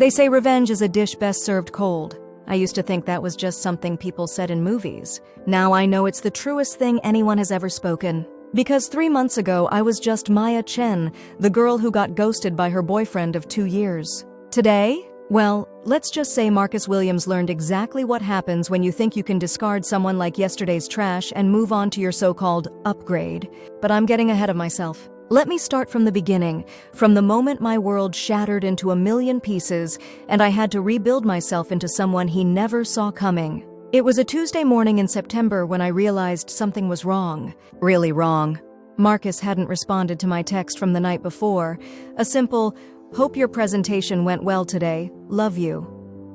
They say revenge is a dish best served cold. I used to think that was just something people said in movies. Now I know it's the truest thing anyone has ever spoken. Because 3 months ago, I was just Maya Chen, the girl who got ghosted by her boyfriend of 2 years. Today? Well, let's just say Marcus Williams learned exactly what happens when you think you can discard someone like yesterday's trash and move on to your so-called upgrade. But I'm getting ahead of myself. Let me start from the beginning, from the moment my world shattered into a million pieces and I had to rebuild myself into someone he never saw coming. It was a Tuesday morning in September when I realized something was wrong. Really wrong. Marcus hadn't responded to my text from the night before. A simple, "Hope your presentation went well today. Love you."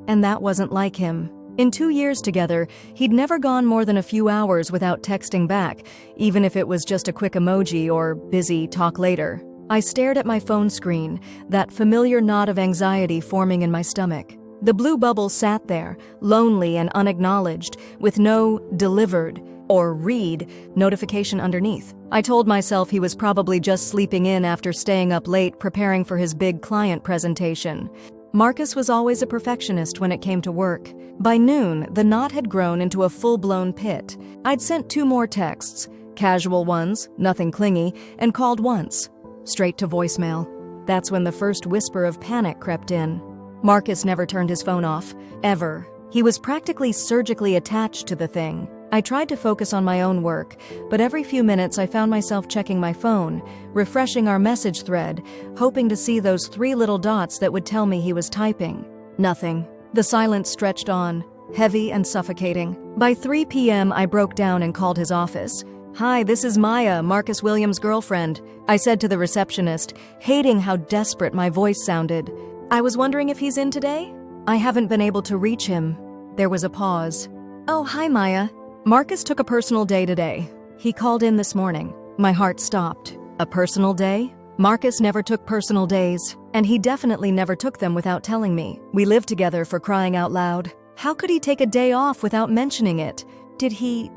And that wasn't like him. In 2 years together, he'd never gone more than a few hours without texting back, even if it was just a quick emoji or busy, talk later. I stared at my phone screen, that familiar knot of anxiety forming in my stomach. The blue bubble sat there, lonely and unacknowledged, with no delivered or read notification underneath. I told myself he was probably just sleeping in after staying up late preparing for his big client presentation. Marcus was always a perfectionist when it came to work. By noon, the knot had grown into a full-blown pit. I'd sent 2 more texts, casual ones, nothing clingy, and called once. Straight to voicemail. That's when the first whisper of panic crept in. Marcus never turned his phone off, ever. He was practically surgically attached to the thing. I tried to focus on my own work, but every few minutes I found myself checking my phone, refreshing our message thread, hoping to see those 3 little dots that would tell me he was typing. Nothing. The silence stretched on, heavy and suffocating. By 3 p.m., I broke down and called his office. "Hi, this is Maya, Marcus Williams' girlfriend," I said to the receptionist, hating how desperate my voice sounded. "I was wondering if he's in today? I haven't been able to reach him." There was a pause. "Oh, hi, Maya. Marcus took a personal day today. He called in this morning." My heart stopped. A personal day? Marcus never took personal days, and he definitely never took them without telling me. We lived together, for crying out loud. How could he take a day off without mentioning it? Did he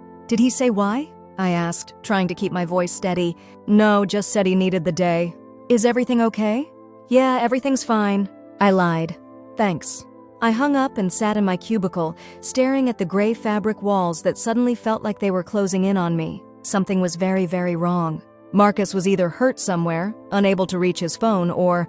say why? I asked, trying to keep my voice steady. "No, just said he needed the day." "Is everything okay?" "Yeah, everything's fine." I lied. "Thanks." I hung up and sat in my cubicle, staring at the gray fabric walls that suddenly felt like they were closing in on me. Something was very, very wrong. Marcus was either hurt somewhere, unable to reach his phone, or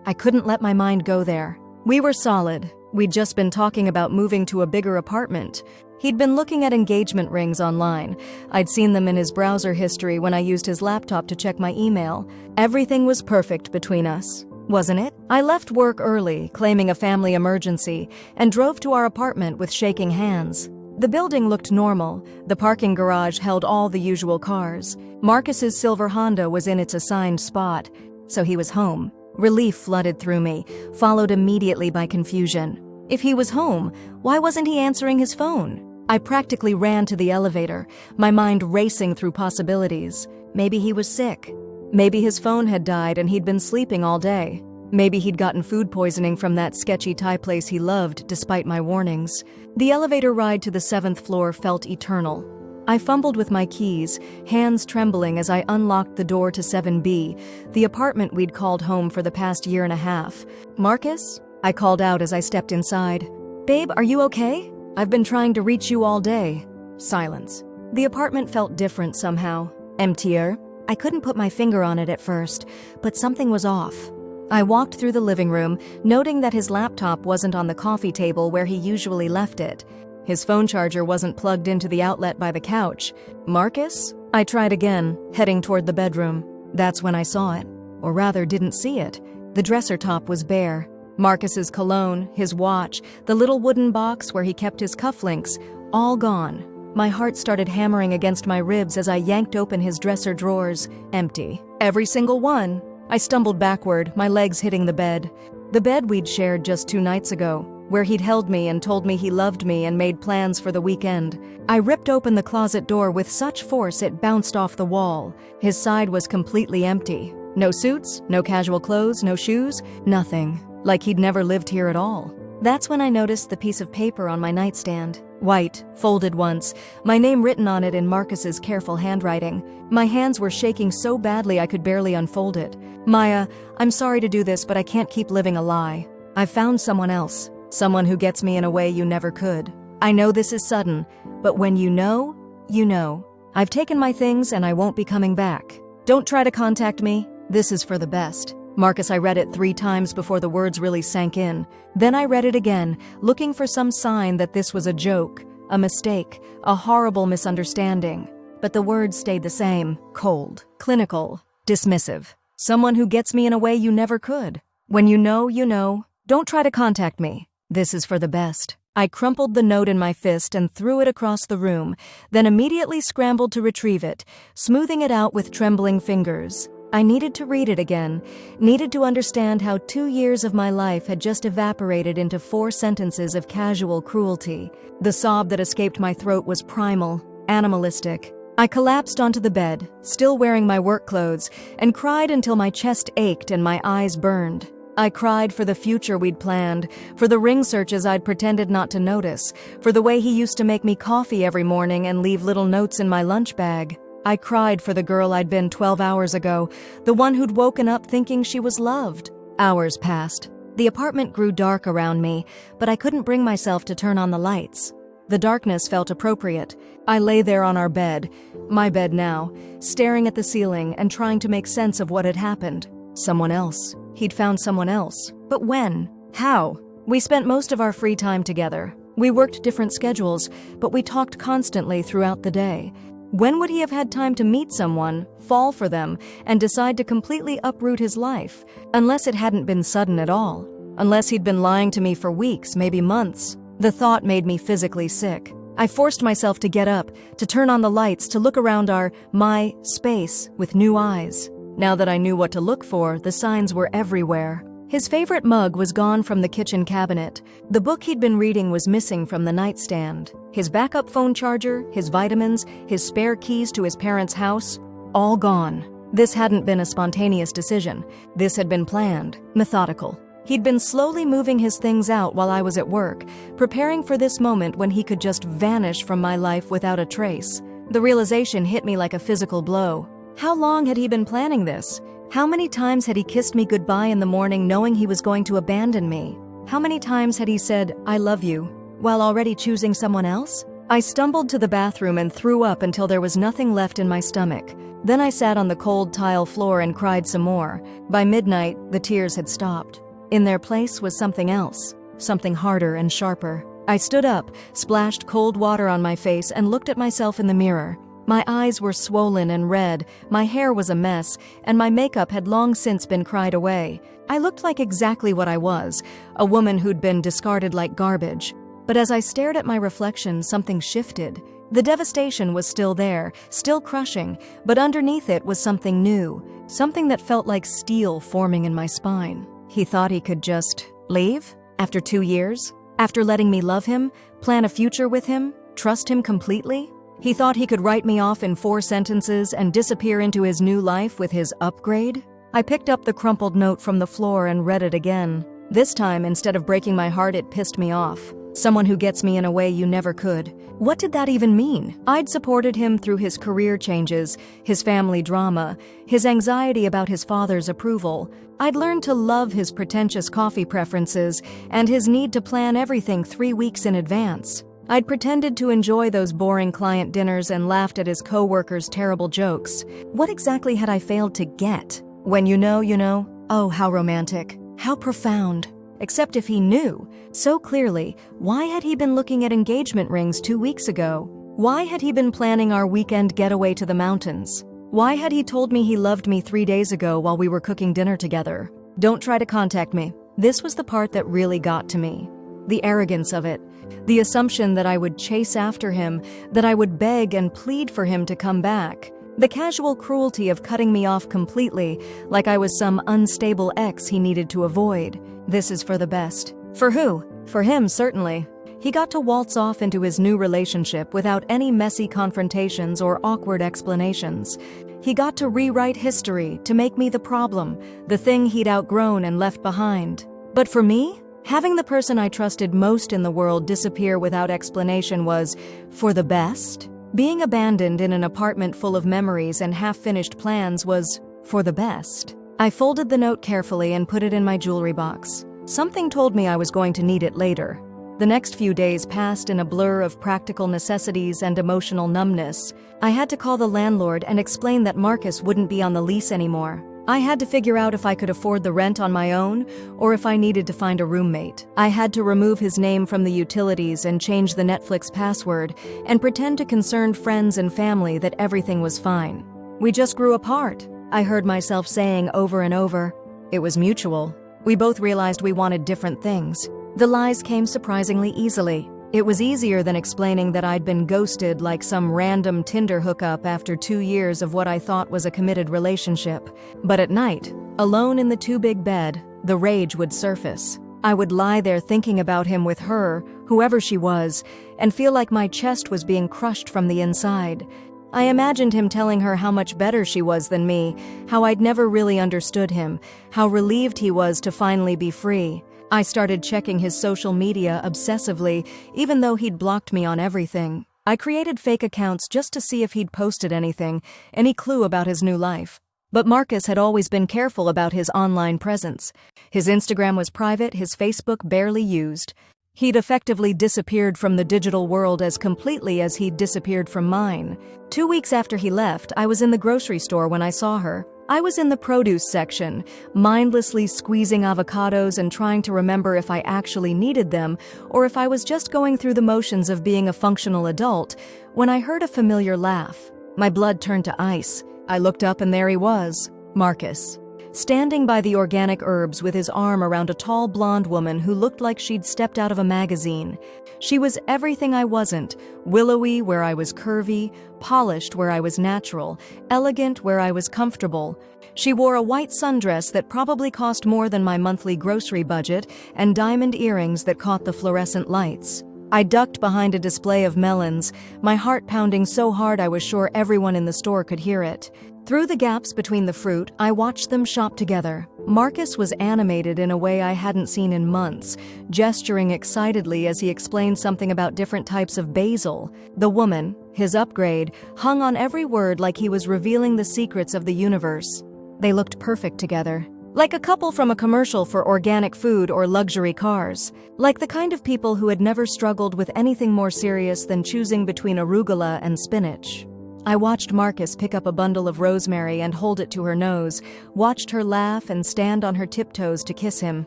I couldn't let my mind go there. We were solid. We'd just been talking about moving to a bigger apartment. He'd been looking at engagement rings online. I'd seen them in his browser history when I used his laptop to check my email. Everything was perfect between us, wasn't it? I left work early, claiming a family emergency, and drove to our apartment with shaking hands. The building looked normal. The parking garage held all the usual cars. Marcus's silver Honda was in its assigned spot, so he was home. Relief flooded through me, followed immediately by confusion. If he was home, why wasn't he answering his phone? I practically ran to the elevator, my mind racing through possibilities. Maybe he was sick. Maybe his phone had died and he'd been sleeping all day. Maybe he'd gotten food poisoning from that sketchy Thai place he loved, despite my warnings. The elevator ride to the 7th floor felt eternal. I fumbled with my keys, hands trembling as I unlocked the door to 7B, the apartment we'd called home for the past year and a half. "Marcus?" I called out as I stepped inside. "Babe, are you okay? I've been trying to reach you all day." Silence. The apartment felt different somehow. Emptier. I couldn't put my finger on it at first, but something was off. I walked through the living room, noting that his laptop wasn't on the coffee table where he usually left it. His phone charger wasn't plugged into the outlet by the couch. "Marcus?" I tried again, heading toward the bedroom. That's when I saw it. Or rather, didn't see it. The dresser top was bare. Marcus's cologne, his watch, the little wooden box where he kept his cufflinks, all gone. My heart started hammering against my ribs as I yanked open his dresser drawers. Empty. Every single one. I stumbled backward, my legs hitting the bed. The bed we'd shared just 2 nights ago, where he'd held me and told me he loved me and made plans for the weekend. I ripped open the closet door with such force it bounced off the wall. His side was completely empty. No suits, no casual clothes, no shoes, nothing. Like he'd never lived here at all. That's when I noticed the piece of paper on my nightstand. White, folded once, my name written on it in Marcus's careful handwriting. My hands were shaking so badly I could barely unfold it. "Maya, I'm sorry to do this, but I can't keep living a lie. I've found someone else. Someone who gets me in a way you never could. I know this is sudden, but when you know, you know. I've taken my things and I won't be coming back. Don't try to contact me. This is for the best. Marcus, I read it 3 times before the words really sank in. Then I read it again, looking for some sign that this was a joke, a mistake, a horrible misunderstanding. But the words stayed the same: cold, clinical, dismissive. Someone who gets me in a way you never could. When you know, you know. Don't try to contact me. This is for the best. I crumpled the note in my fist and threw it across the room, then immediately scrambled to retrieve it, smoothing it out with trembling fingers. I needed to read it again, needed to understand how 2 years of my life had just evaporated into 4 sentences of casual cruelty. The sob that escaped my throat was primal, animalistic. I collapsed onto the bed, still wearing my work clothes, and cried until my chest ached and my eyes burned. I cried for the future we'd planned, for the ring searches I'd pretended not to notice, for the way he used to make me coffee every morning and leave little notes in my lunch bag. I cried for the girl I'd been 12 hours ago, the one who'd woken up thinking she was loved. Hours passed. The apartment grew dark around me, but I couldn't bring myself to turn on the lights. The darkness felt appropriate. I lay there on our bed, my bed now, staring at the ceiling and trying to make sense of what had happened. Someone else. He'd found someone else. But when? How? We spent most of our free time together. We worked different schedules, but we talked constantly throughout the day. When would he have had time to meet someone, fall for them, and decide to completely uproot his life? Unless it hadn't been sudden at all. Unless he'd been lying to me for weeks, maybe months. The thought made me physically sick. I forced myself to get up, to turn on the lights, to look around my space with new eyes. Now that I knew what to look for, the signs were everywhere. His favorite mug was gone from the kitchen cabinet. The book he'd been reading was missing from the nightstand. His backup phone charger, his vitamins, his spare keys to his parents' house, all gone. This hadn't been a spontaneous decision. This had been planned, methodical. He'd been slowly moving his things out while I was at work, preparing for this moment when he could just vanish from my life without a trace. The realization hit me like a physical blow. How long had he been planning this? How many times had he kissed me goodbye in the morning knowing he was going to abandon me? How many times had he said, "I love you," while already choosing someone else? I stumbled to the bathroom and threw up until there was nothing left in my stomach. Then I sat on the cold tile floor and cried some more. By midnight, the tears had stopped. In their place was something else, something harder and sharper. I stood up, splashed cold water on my face, and looked at myself in the mirror. My eyes were swollen and red, my hair was a mess, and my makeup had long since been cried away. I looked like exactly what I was, a woman who'd been discarded like garbage. But as I stared at my reflection, something shifted. The devastation was still there, still crushing, but underneath it was something new, something that felt like steel forming in my spine. He thought he could just leave? After 2 years? After letting me love him, plan a future with him, trust him completely? He thought he could write me off in 4 sentences and disappear into his new life with his upgrade? I picked up the crumpled note from the floor and read it again. This time, instead of breaking my heart, it pissed me off. Someone who gets me in a way you never could. What did that even mean? I'd supported him through his career changes, his family drama, his anxiety about his father's approval. I'd learned to love his pretentious coffee preferences and his need to plan everything 3 weeks in advance. I'd pretended to enjoy those boring client dinners and laughed at his co-workers' terrible jokes. What exactly had I failed to get? When you know, you know. Oh, how romantic. How profound. Except if he knew so clearly, why had he been looking at engagement rings 2 weeks ago? Why had he been planning our weekend getaway to the mountains? Why had he told me he loved me 3 days ago while we were cooking dinner together? Don't try to contact me. This was the part that really got to me. The arrogance of it. The assumption that I would chase after him, that I would beg and plead for him to come back. The casual cruelty of cutting me off completely, like I was some unstable ex he needed to avoid. This is for the best. For who? For him, certainly. He got to waltz off into his new relationship without any messy confrontations or awkward explanations. He got to rewrite history, to make me the problem, the thing he'd outgrown and left behind. But for me? Having the person I trusted most in the world disappear without explanation was for the best? Being abandoned in an apartment full of memories and half-finished plans was for the best. I folded the note carefully and put it in my jewelry box. Something told me I was going to need it later. The next few days passed in a blur of practical necessities and emotional numbness. I had to call the landlord and explain that Marcus wouldn't be on the lease anymore. I had to figure out if I could afford the rent on my own or if I needed to find a roommate. I had to remove his name from the utilities and change the Netflix password and pretend to concerned friends and family that everything was fine. We just grew apart, I heard myself saying over and over. It was mutual. We both realized we wanted different things. The lies came surprisingly easily. It was easier than explaining that I'd been ghosted like some random Tinder hookup after 2 years of what I thought was a committed relationship. But at night, alone in the too-big bed, the rage would surface. I would lie there thinking about him with her, whoever she was, and feel like my chest was being crushed from the inside. I imagined him telling her how much better she was than me, how I'd never really understood him, how relieved he was to finally be free. I started checking his social media obsessively, even though he'd blocked me on everything. I created fake accounts just to see if he'd posted anything, any clue about his new life. But Marcus had always been careful about his online presence. His Instagram was private, his Facebook barely used. He'd effectively disappeared from the digital world as completely as he'd disappeared from mine. 2 weeks after he left, I was in the grocery store when I saw her. I was in the produce section, mindlessly squeezing avocados and trying to remember if I actually needed them or if I was just going through the motions of being a functional adult, when I heard a familiar laugh. My blood turned to ice. I looked up and there he was, Marcus, standing by the organic herbs with his arm around a tall blonde woman who looked like she'd stepped out of a magazine. She was everything I wasn't, willowy where I was curvy, polished where I was natural, elegant where I was comfortable. She wore a white sundress that probably cost more than my monthly grocery budget and diamond earrings that caught the fluorescent lights. I ducked behind a display of melons, my heart pounding so hard I was sure everyone in the store could hear it. Through the gaps between the fruit, I watched them shop together. Marcus was animated in a way I hadn't seen in months, gesturing excitedly as he explained something about different types of basil. The woman, his upgrade, hung on every word like he was revealing the secrets of the universe. They looked perfect together. Like a couple from a commercial for organic food or luxury cars. Like the kind of people who had never struggled with anything more serious than choosing between arugula and spinach. I watched Marcus pick up a bundle of rosemary and hold it to her nose, watched her laugh and stand on her tiptoes to kiss him.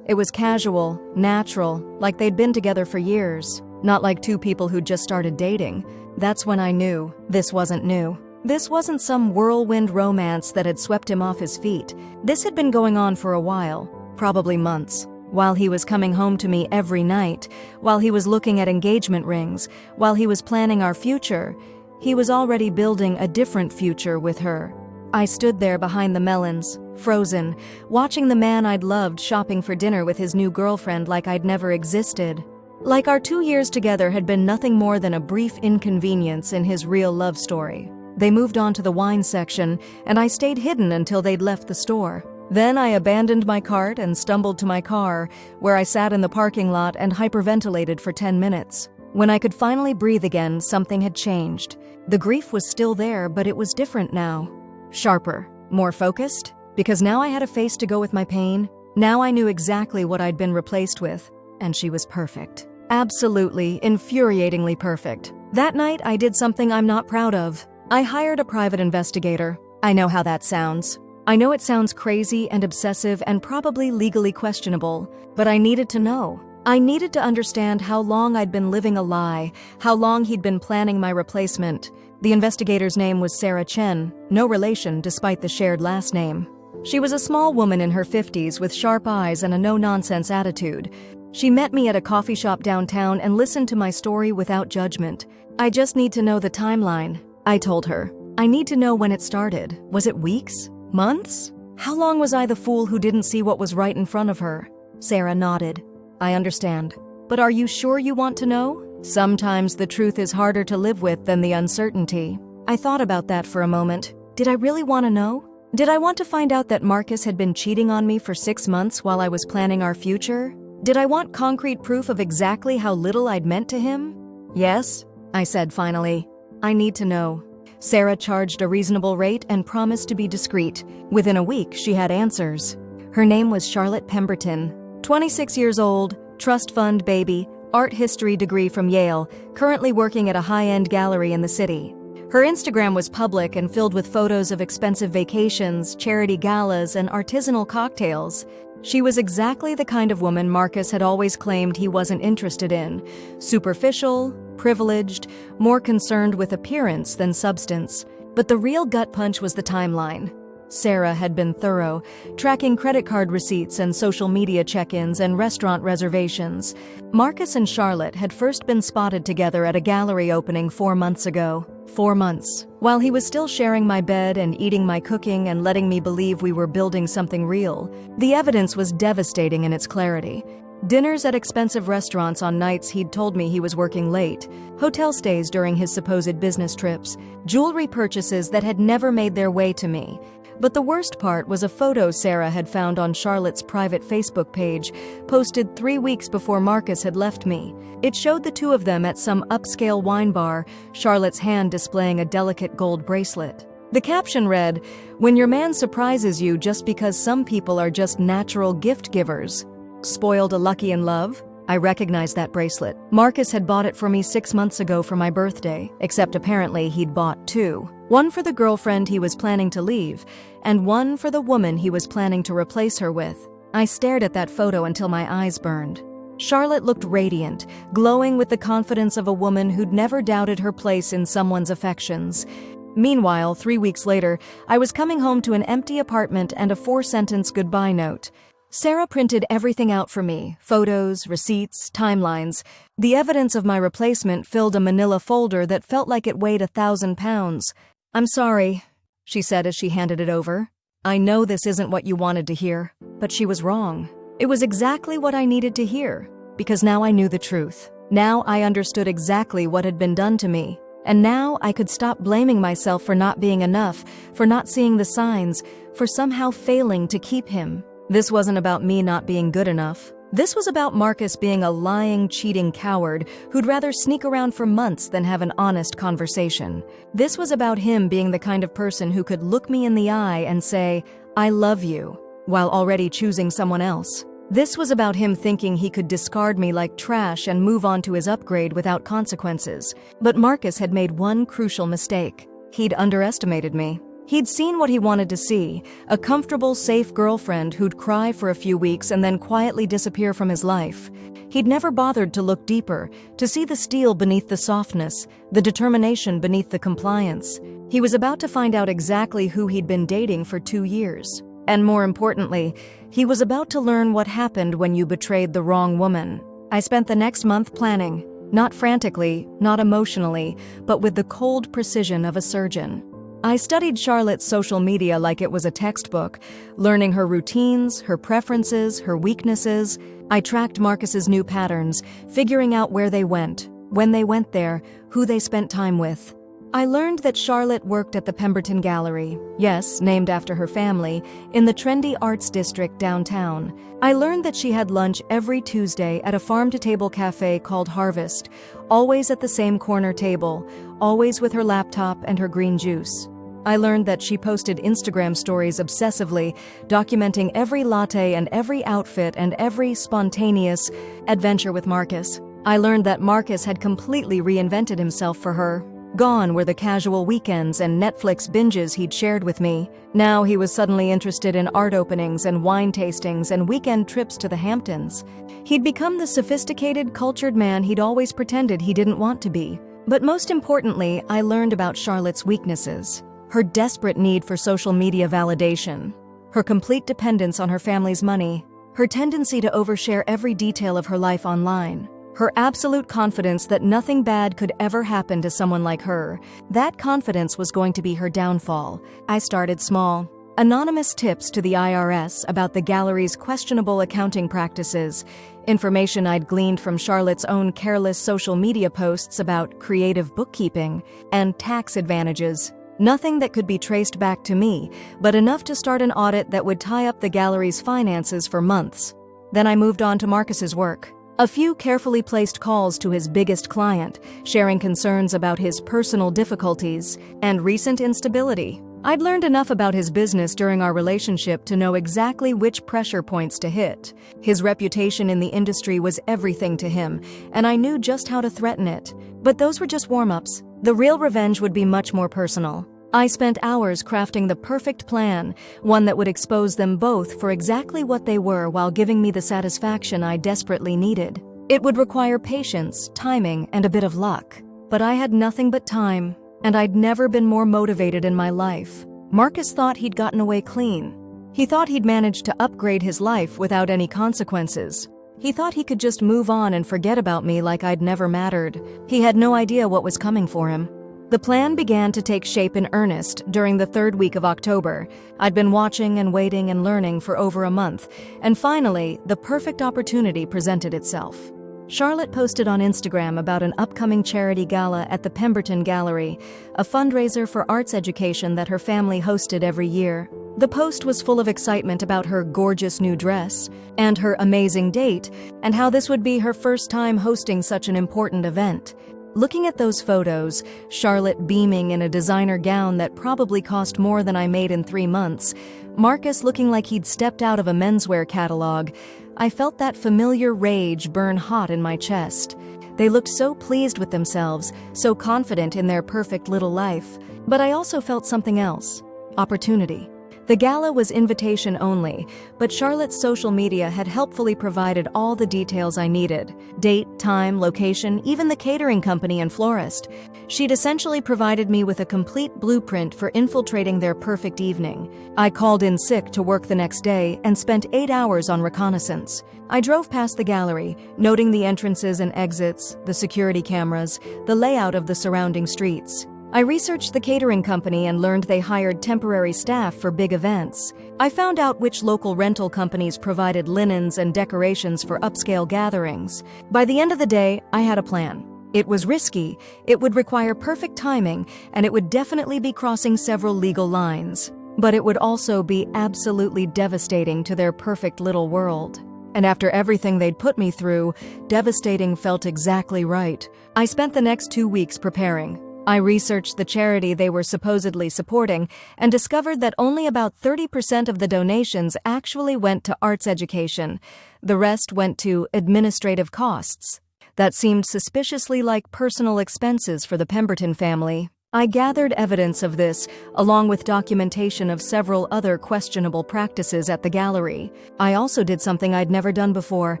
It was casual, natural, like they'd been together for years, not like two people who'd just started dating. That's when I knew this wasn't new. This wasn't some whirlwind romance that had swept him off his feet. This had been going on for a while, probably months. While he was coming home to me every night, while he was looking at engagement rings, while he was planning our future, he was already building a different future with her. I stood there behind the melons, frozen, watching the man I'd loved shopping for dinner with his new girlfriend like I'd never existed. Like our 2 years together had been nothing more than a brief inconvenience in his real love story. They moved on to the wine section, and I stayed hidden until they'd left the store. Then I abandoned my cart and stumbled to my car, where I sat in the parking lot and hyperventilated for 10 minutes. When I could finally breathe again, something had changed. The grief was still there, but it was different now. Sharper, more focused, because now I had a face to go with my pain. Now I knew exactly what I'd been replaced with, and she was perfect. Absolutely, infuriatingly perfect. That night, I did something I'm not proud of. I hired a private investigator. I know how that sounds. I know it sounds crazy and obsessive and probably legally questionable, but I needed to know. I needed to understand how long I'd been living a lie, how long he'd been planning my replacement. The investigator's name was Sarah Chen, no relation despite the shared last name. She was a small woman in her 50s with sharp eyes and a no-nonsense attitude. She met me at a coffee shop downtown and listened to my story without judgment. I just need to know the timeline, I told her. I need to know when it started. Was it weeks? Months? How long was I the fool who didn't see what was right in front of her? Sarah nodded. I understand. But are you sure you want to know? Sometimes the truth is harder to live with than the uncertainty. I thought about that for a moment. Did I really want to know? Did I want to find out that Marcus had been cheating on me for 6 months while I was planning our future? Did I want concrete proof of exactly how little I'd meant to him? Yes, I said finally. I need to know. Sarah charged a reasonable rate and promised to be discreet. Within a week, she had answers. Her name was Charlotte Pemberton, 26 years old, trust fund baby, art history degree from Yale, currently working at a high-end gallery in the city. Her Instagram was public and filled with photos of expensive vacations, charity galas, and artisanal cocktails. She was exactly the kind of woman Marcus had always claimed he wasn't interested in: superficial, privileged, more concerned with appearance than substance. But the real gut punch was the timeline. Sarah had been thorough, tracking credit card receipts and social media check-ins and restaurant reservations. Marcus and Charlotte had first been spotted together at a gallery opening 4 months ago. 4 months. While he was still sharing my bed and eating my cooking and letting me believe we were building something real, the evidence was devastating in its clarity. Dinners at expensive restaurants on nights he'd told me he was working late, hotel stays during his supposed business trips, jewelry purchases that had never made their way to me. But the worst part was a photo Sarah had found on Charlotte's private Facebook page, posted 3 weeks before Marcus had left me. It showed the two of them at some upscale wine bar, Charlotte's hand displaying a delicate gold bracelet. The caption read, "When your man surprises you just because some people are just natural gift givers. Spoiled a lucky in love?" I recognized that bracelet. Marcus had bought it for me 6 months ago for my birthday, except apparently he'd bought 2. One for the girlfriend he was planning to leave, and one for the woman he was planning to replace her with. I stared at that photo until my eyes burned. Charlotte looked radiant, glowing with the confidence of a woman who'd never doubted her place in someone's affections. Meanwhile, 3 weeks later, I was coming home to an empty apartment and a 4-sentence goodbye note. Sarah printed everything out for me: photos, receipts, timelines. The evidence of my replacement filled a manila folder that felt like it weighed 1,000 pounds. "I'm sorry," she said as she handed it over. "I know this isn't what you wanted to hear." But she was wrong. It was exactly what I needed to hear, because now I knew the truth. Now I understood exactly what had been done to me. And now I could stop blaming myself for not being enough, for not seeing the signs, for somehow failing to keep him. This wasn't about me not being good enough. This was about Marcus being a lying, cheating coward who'd rather sneak around for months than have an honest conversation. This was about him being the kind of person who could look me in the eye and say, "I love you," while already choosing someone else. This was about him thinking he could discard me like trash and move on to his upgrade without consequences. But Marcus had made one crucial mistake. He'd underestimated me. He'd seen what he wanted to see: a comfortable, safe girlfriend who'd cry for a few weeks and then quietly disappear from his life. He'd never bothered to look deeper, to see the steel beneath the softness, the determination beneath the compliance. He was about to find out exactly who he'd been dating for 2 years. And more importantly, he was about to learn what happened when you betrayed the wrong woman. I spent the next month planning, not frantically, not emotionally, but with the cold precision of a surgeon. I studied Charlotte's social media like it was a textbook, learning her routines, her preferences, her weaknesses. I tracked Marcus's new patterns, figuring out where they went, when they went there, who they spent time with. I learned that Charlotte worked at the Pemberton Gallery, yes, named after her family, in the trendy arts district downtown. I learned that she had lunch every Tuesday at a farm-to-table cafe called Harvest, always at the same corner table, always with her laptop and her green juice. I learned that she posted Instagram stories obsessively, documenting every latte and every outfit and every spontaneous adventure with Marcus. I learned that Marcus had completely reinvented himself for her. Gone were the casual weekends and Netflix binges he'd shared with me. Now he was suddenly interested in art openings and wine tastings and weekend trips to the Hamptons. He'd become the sophisticated, cultured man he'd always pretended he didn't want to be. But most importantly, I learned about Charlotte's weaknesses. Her desperate need for social media validation, her complete dependence on her family's money, her tendency to overshare every detail of her life online, her absolute confidence that nothing bad could ever happen to someone like her. That confidence was going to be her downfall. I started small. Anonymous tips to the IRS about the gallery's questionable accounting practices, information I'd gleaned from Charlotte's own careless social media posts about creative bookkeeping, and tax advantages. Nothing that could be traced back to me, but enough to start an audit that would tie up the gallery's finances for months. Then I moved on to Marcus's work. A few carefully placed calls to his biggest client, sharing concerns about his personal difficulties and recent instability. I'd learned enough about his business during our relationship to know exactly which pressure points to hit. His reputation in the industry was everything to him, and I knew just how to threaten it. But those were just warm-ups. The real revenge would be much more personal. I spent hours crafting the perfect plan, one that would expose them both for exactly what they were while giving me the satisfaction I desperately needed. It would require patience, timing, and a bit of luck. But I had nothing but time. And I'd never been more motivated in my life. Marcus thought he'd gotten away clean. He thought he'd managed to upgrade his life without any consequences. He thought he could just move on and forget about me like I'd never mattered. He had no idea what was coming for him. The plan began to take shape in earnest during the 3rd week of October. I'd been watching and waiting and learning for over a month, and finally, the perfect opportunity presented itself. Charlotte posted on Instagram about an upcoming charity gala at the Pemberton Gallery, a fundraiser for arts education that her family hosted every year. The post was full of excitement about her gorgeous new dress and her amazing date, and how this would be her first time hosting such an important event. Looking at those photos, Charlotte beaming in a designer gown that probably cost more than I made in 3 months, Marcus looking like he'd stepped out of a menswear catalog, I felt that familiar rage burn hot in my chest. They looked so pleased with themselves, so confident in their perfect little life. But I also felt something else: opportunity. The gala was invitation only, but Charlotte's social media had helpfully provided all the details I needed: date, time, location, even the catering company and florist. She'd essentially provided me with a complete blueprint for infiltrating their perfect evening. I called in sick to work the next day and spent 8 hours on reconnaissance. I drove past the gallery, noting the entrances and exits, the security cameras, the layout of the surrounding streets. I researched the catering company and learned they hired temporary staff for big events. I found out which local rental companies provided linens and decorations for upscale gatherings. By the end of the day, I had a plan. It was risky, it would require perfect timing, and it would definitely be crossing several legal lines. But it would also be absolutely devastating to their perfect little world. And after everything they'd put me through, devastating felt exactly right. I spent the next 2 weeks preparing. I researched the charity they were supposedly supporting and discovered that only about 30% of the donations actually went to arts education. The rest went to administrative costs. That seemed suspiciously like personal expenses for the Pemberton family. I gathered evidence of this, along with documentation of several other questionable practices at the gallery. I also did something I'd never done before.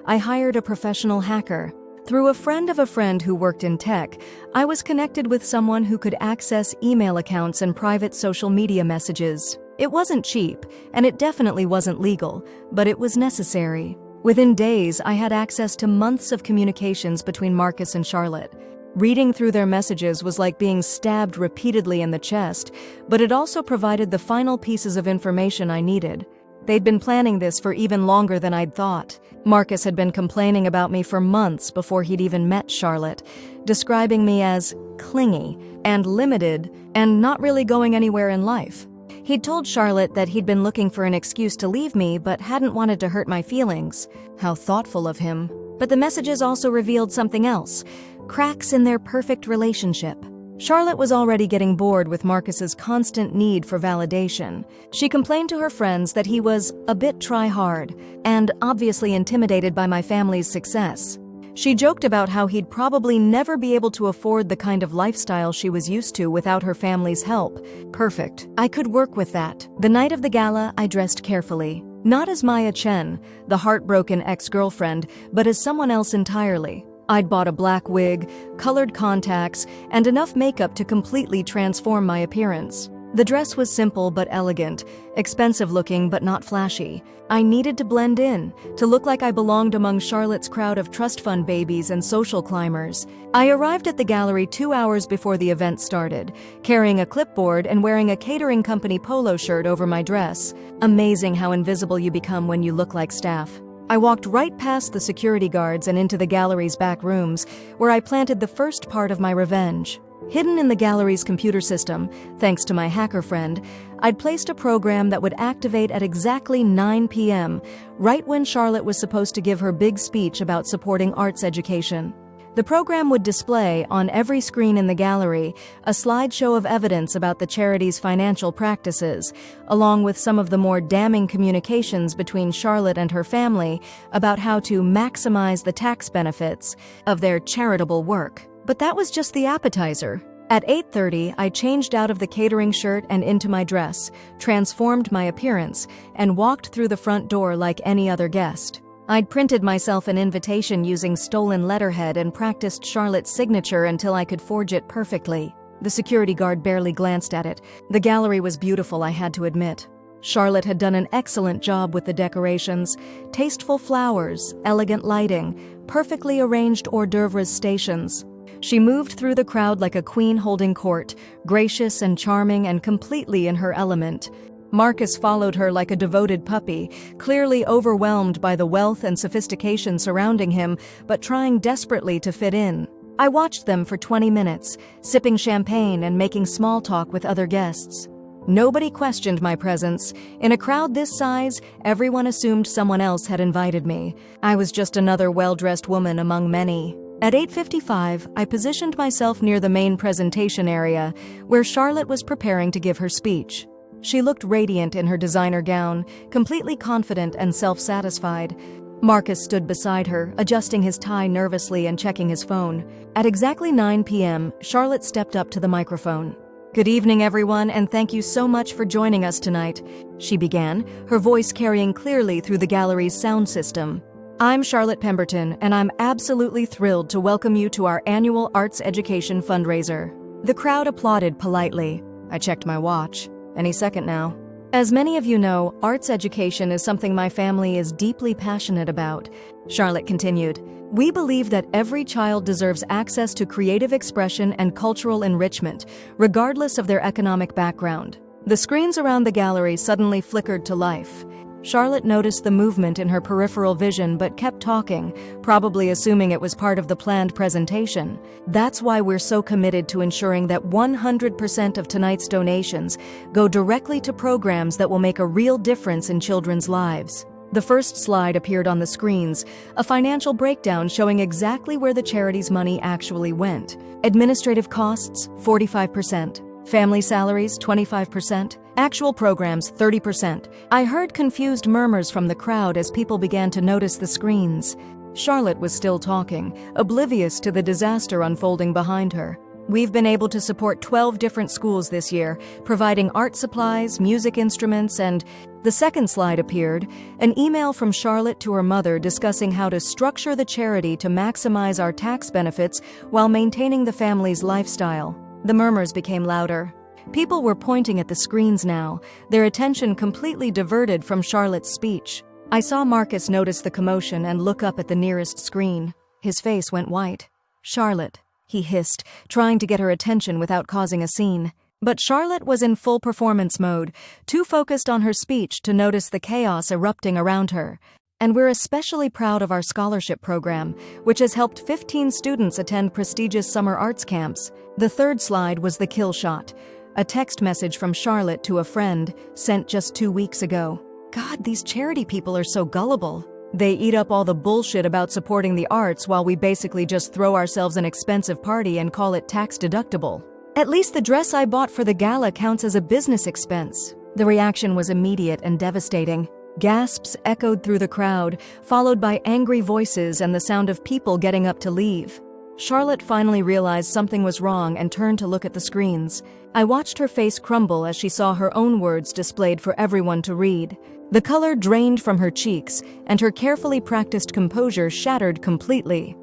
I hired a professional hacker. Through a friend of a friend who worked in tech, I was connected with someone who could access email accounts and private social media messages. It wasn't cheap, and it definitely wasn't legal, but it was necessary. Within days, I had access to months of communications between Marcus and Charlotte. Reading through their messages was like being stabbed repeatedly in the chest, but it also provided the final pieces of information I needed. They'd been planning this for even longer than I'd thought. Marcus had been complaining about me for months before he'd even met Charlotte, describing me as clingy and limited and not really going anywhere in life. He'd told Charlotte that he'd been looking for an excuse to leave me but hadn't wanted to hurt my feelings. How thoughtful of him. But the messages also revealed something else: cracks in their perfect relationship. Charlotte was already getting bored with Marcus's constant need for validation. She complained to her friends that he was a bit try-hard and obviously intimidated by my family's success. She joked about how he'd probably never be able to afford the kind of lifestyle she was used to without her family's help. Perfect. I could work with that. The night of the gala, I dressed carefully. Not as Maya Chen, the heartbroken ex-girlfriend, but as someone else entirely. I'd bought a black wig, colored contacts, and enough makeup to completely transform my appearance. The dress was simple but elegant, expensive looking but not flashy. I needed to blend in, to look like I belonged among Charlotte's crowd of trust fund babies and social climbers. I arrived at the gallery 2 hours before the event started, carrying a clipboard and wearing a catering company polo shirt over my dress. Amazing how invisible you become when you look like staff. I walked right past the security guards and into the gallery's back rooms, where I planted the first part of my revenge. Hidden in the gallery's computer system, thanks to my hacker friend, I'd placed a program that would activate at exactly 9 p.m., right when Charlotte was supposed to give her big speech about supporting arts education. The program would display, on every screen in the gallery, a slideshow of evidence about the charity's financial practices, along with some of the more damning communications between Charlotte and her family about how to maximize the tax benefits of their charitable work. But that was just the appetizer. At 8:30, I changed out of the catering shirt and into my dress, transformed my appearance, and walked through the front door like any other guest. I'd printed myself an invitation using stolen letterhead and practiced Charlotte's signature until I could forge it perfectly. The security guard barely glanced at it. The gallery was beautiful, I had to admit. Charlotte had done an excellent job with the decorations: tasteful flowers, elegant lighting, perfectly arranged hors d'oeuvres stations. She moved through the crowd like a queen holding court, gracious and charming and completely in her element. Marcus followed her like a devoted puppy, clearly overwhelmed by the wealth and sophistication surrounding him, but trying desperately to fit in. I watched them for 20 minutes, sipping champagne and making small talk with other guests. Nobody questioned my presence. In a crowd this size, everyone assumed someone else had invited me. I was just another well-dressed woman among many. At 8:55, I positioned myself near the main presentation area, where Charlotte was preparing to give her speech. She looked radiant in her designer gown, completely confident and self-satisfied. Marcus stood beside her, adjusting his tie nervously and checking his phone. At exactly 9 p.m., Charlotte stepped up to the microphone. "Good evening, everyone, and thank you so much for joining us tonight," she began, her voice carrying clearly through the gallery's sound system. "I'm Charlotte Pemberton, and I'm absolutely thrilled to welcome you to our annual arts education fundraiser." The crowd applauded politely. I checked my watch. Any second now. "As many of you know, arts education is something my family is deeply passionate about," Charlotte continued. "We believe that every child deserves access to creative expression and cultural enrichment, regardless of their economic background." The screens around the gallery suddenly flickered to life. Charlotte noticed the movement in her peripheral vision but kept talking, probably assuming it was part of the planned presentation. "That's why we're so committed to ensuring that 100% of tonight's donations go directly to programs that will make a real difference in children's lives." The first slide appeared on the screens, a financial breakdown showing exactly where the charity's money actually went. Administrative costs, 45%. Family salaries, 25%. Actual programs, 30%. I heard confused murmurs from the crowd as people began to notice the screens. Charlotte was still talking, oblivious to the disaster unfolding behind her. "We've been able to support 12 different schools this year, providing art supplies, music instruments, and..." The second slide appeared, an email from Charlotte to her mother discussing how to structure the charity to maximize our tax benefits while maintaining the family's lifestyle. The murmurs became louder. People were pointing at the screens now, their attention completely diverted from Charlotte's speech. I saw Marcus notice the commotion and look up at the nearest screen. His face went white. "Charlotte," he hissed, trying to get her attention without causing a scene. But Charlotte was in full performance mode, too focused on her speech to notice the chaos erupting around her. "And we're especially proud of our scholarship program, which has helped 15 students attend prestigious summer arts camps." The third slide was the kill shot, a text message from Charlotte to a friend, sent just 2 weeks ago. "God, these charity people are so gullible. They eat up all the bullshit about supporting the arts while we basically just throw ourselves an expensive party and call it tax deductible. At least the dress I bought for the gala counts as a business expense." The reaction was immediate and devastating. Gasps echoed through the crowd, followed by angry voices and the sound of people getting up to leave. Charlotte finally realized something was wrong and turned to look at the screens. I watched her face crumble as she saw her own words displayed for everyone to read. The color drained from her cheeks, and her carefully practiced composure shattered completely.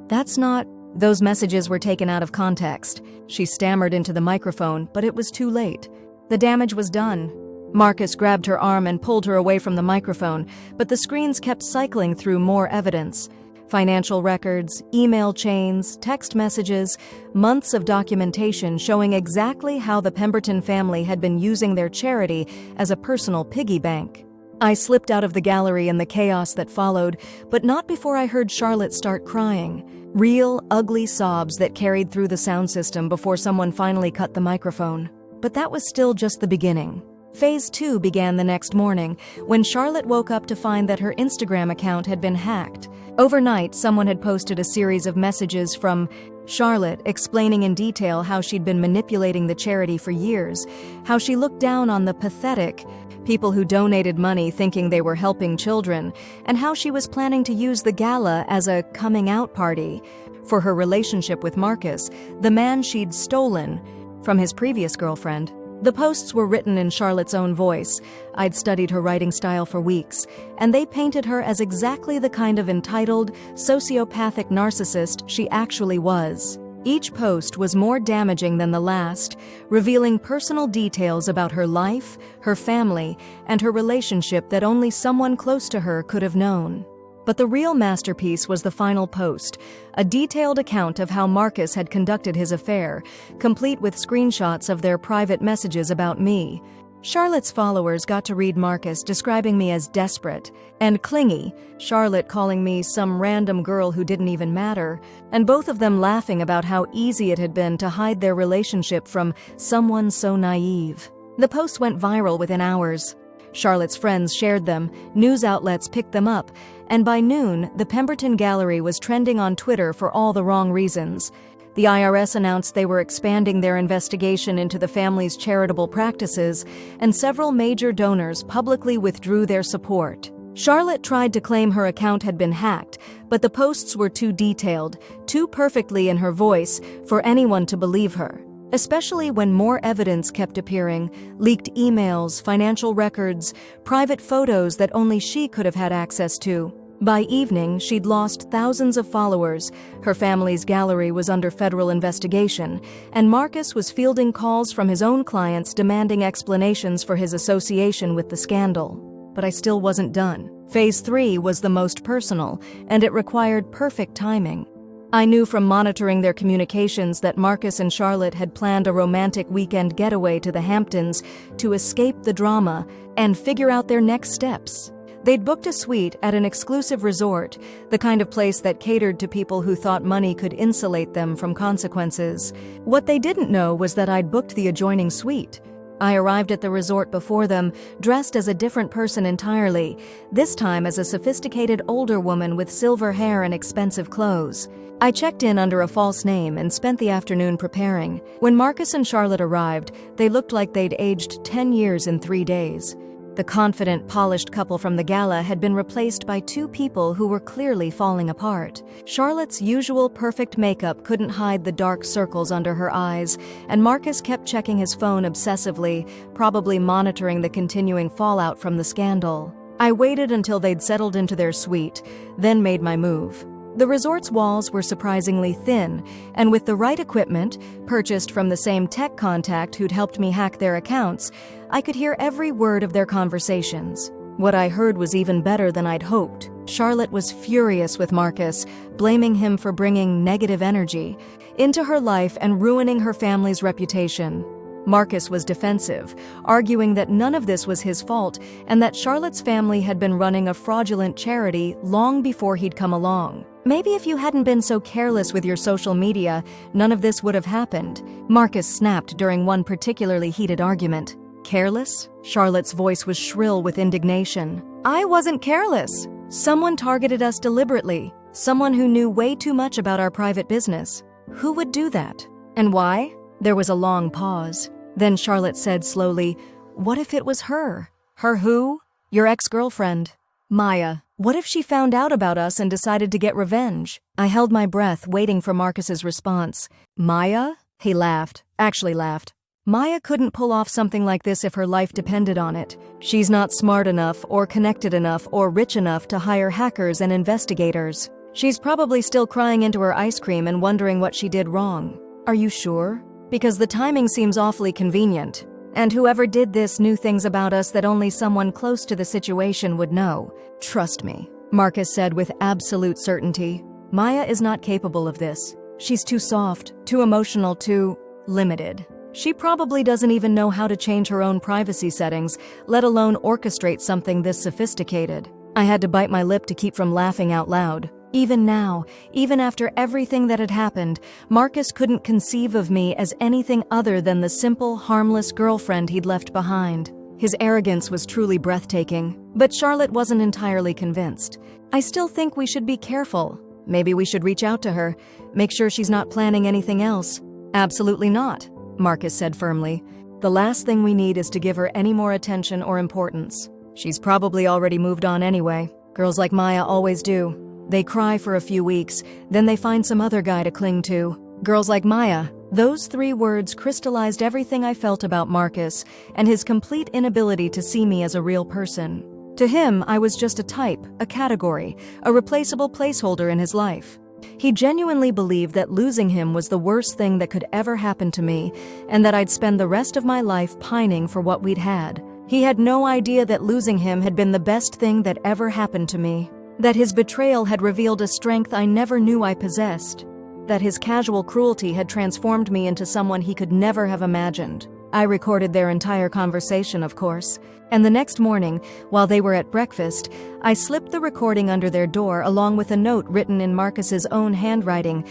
"That's not..." Those messages were taken out of context. She stammered into the microphone, but it was too late. The damage was done. Marcus grabbed her arm and pulled her away from the microphone, but the screens kept cycling through more evidence. Financial records, email chains, text messages, months of documentation showing exactly how the Pemberton family had been using their charity as a personal piggy bank. I slipped out of the gallery in the chaos that followed, but not before I heard Charlotte start crying. Real, ugly sobs that carried through the sound system before someone finally cut the microphone. But that was still just the beginning. Phase 2 began the next morning, when Charlotte woke up to find that her Instagram account had been hacked. Overnight, someone had posted a series of messages from Charlotte explaining in detail how she'd been manipulating the charity for years, how she looked down on the pathetic people who donated money thinking they were helping children, and how she was planning to use the gala as a coming-out party for her relationship with Marcus, the man she'd stolen from his previous girlfriend. The posts were written in Charlotte's own voice. I'd studied her writing style for weeks, and they painted her as exactly the kind of entitled, sociopathic narcissist she actually was. Each post was more damaging than the last, revealing personal details about her life, her family, and her relationship that only someone close to her could have known. But the real masterpiece was the final post, a detailed account of how Marcus had conducted his affair, complete with screenshots of their private messages about me. Charlotte's followers got to read Marcus describing me as desperate and clingy, Charlotte calling me some random girl who didn't even matter, and both of them laughing about how easy it had been to hide their relationship from someone so naive. The posts went viral within hours. Charlotte's friends shared them, news outlets picked them up, and by noon, the Pemberton Gallery was trending on Twitter for all the wrong reasons. The IRS announced they were expanding their investigation into the family's charitable practices, and several major donors publicly withdrew their support. Charlotte tried to claim her account had been hacked, but the posts were too detailed, too perfectly in her voice for anyone to believe her. Especially when more evidence kept appearing, leaked emails, financial records, private photos that only she could have had access to. By evening, she'd lost thousands of followers, her family's gallery was under federal investigation, and Marcus was fielding calls from his own clients demanding explanations for his association with the scandal. But I still wasn't done. Phase 3 was the most personal, and it required perfect timing. I knew from monitoring their communications that Marcus and Charlotte had planned a romantic weekend getaway to the Hamptons to escape the drama and figure out their next steps. They'd booked a suite at an exclusive resort, the kind of place that catered to people who thought money could insulate them from consequences. What they didn't know was that I'd booked the adjoining suite. I arrived at the resort before them, dressed as a different person entirely, this time as a sophisticated older woman with silver hair and expensive clothes. I checked in under a false name and spent the afternoon preparing. When Marcus and Charlotte arrived, they looked like they'd aged 10 years in 3 days. The confident, polished couple from the gala had been replaced by two people who were clearly falling apart. Charlotte's usual perfect makeup couldn't hide the dark circles under her eyes, and Marcus kept checking his phone obsessively, probably monitoring the continuing fallout from the scandal. I waited until they'd settled into their suite, then made my move. The resort's walls were surprisingly thin, and with the right equipment, purchased from the same tech contact who'd helped me hack their accounts, I could hear every word of their conversations. What I heard was even better than I'd hoped. Charlotte was furious with Marcus, blaming him for bringing negative energy into her life and ruining her family's reputation. Marcus was defensive, arguing that none of this was his fault and that Charlotte's family had been running a fraudulent charity long before he'd come along. Maybe if you hadn't been so careless with your social media, none of this would have happened, Marcus snapped during one particularly heated argument. Careless? Charlotte's voice was shrill with indignation. I wasn't careless. Someone targeted us deliberately. Someone who knew way too much about our private business. Who would do that? And why? There was a long pause. Then Charlotte said slowly, "What if it was her?" Her who? Your ex-girlfriend. Maya. What if she found out about us and decided to get revenge? I held my breath, waiting for Marcus's response. Maya? He laughed. Actually laughed. Maya couldn't pull off something like this if her life depended on it. She's not smart enough, or connected enough, or rich enough to hire hackers and investigators. She's probably still crying into her ice cream and wondering what she did wrong. Are you sure? Because the timing seems awfully convenient. And whoever did this knew things about us that only someone close to the situation would know. Trust me, Marcus said with absolute certainty. Maya is not capable of this. She's too soft, too emotional, too limited. She probably doesn't even know how to change her own privacy settings, let alone orchestrate something this sophisticated. I had to bite my lip to keep from laughing out loud. Even now, even after everything that had happened, Marcus couldn't conceive of me as anything other than the simple, harmless girlfriend he'd left behind. His arrogance was truly breathtaking, but Charlotte wasn't entirely convinced. "I still think we should be careful. Maybe we should reach out to her, make sure she's not planning anything else." "Absolutely not," Marcus said firmly. "The last thing we need is to give her any more attention or importance. She's probably already moved on anyway. Girls like Maya always do. They cry for a few weeks, then they find some other guy to cling to. Girls like Maya." Those 3 words crystallized everything I felt about Marcus and his complete inability to see me as a real person. To him, I was just a type, a category, a replaceable placeholder in his life. He genuinely believed that losing him was the worst thing that could ever happen to me, and that I'd spend the rest of my life pining for what we'd had. He had no idea that losing him had been the best thing that ever happened to me, that his betrayal had revealed a strength I never knew I possessed, that his casual cruelty had transformed me into someone he could never have imagined. I recorded their entire conversation, of course, and the next morning, while they were at breakfast, I slipped the recording under their door along with a note written in Marcus's own handwriting.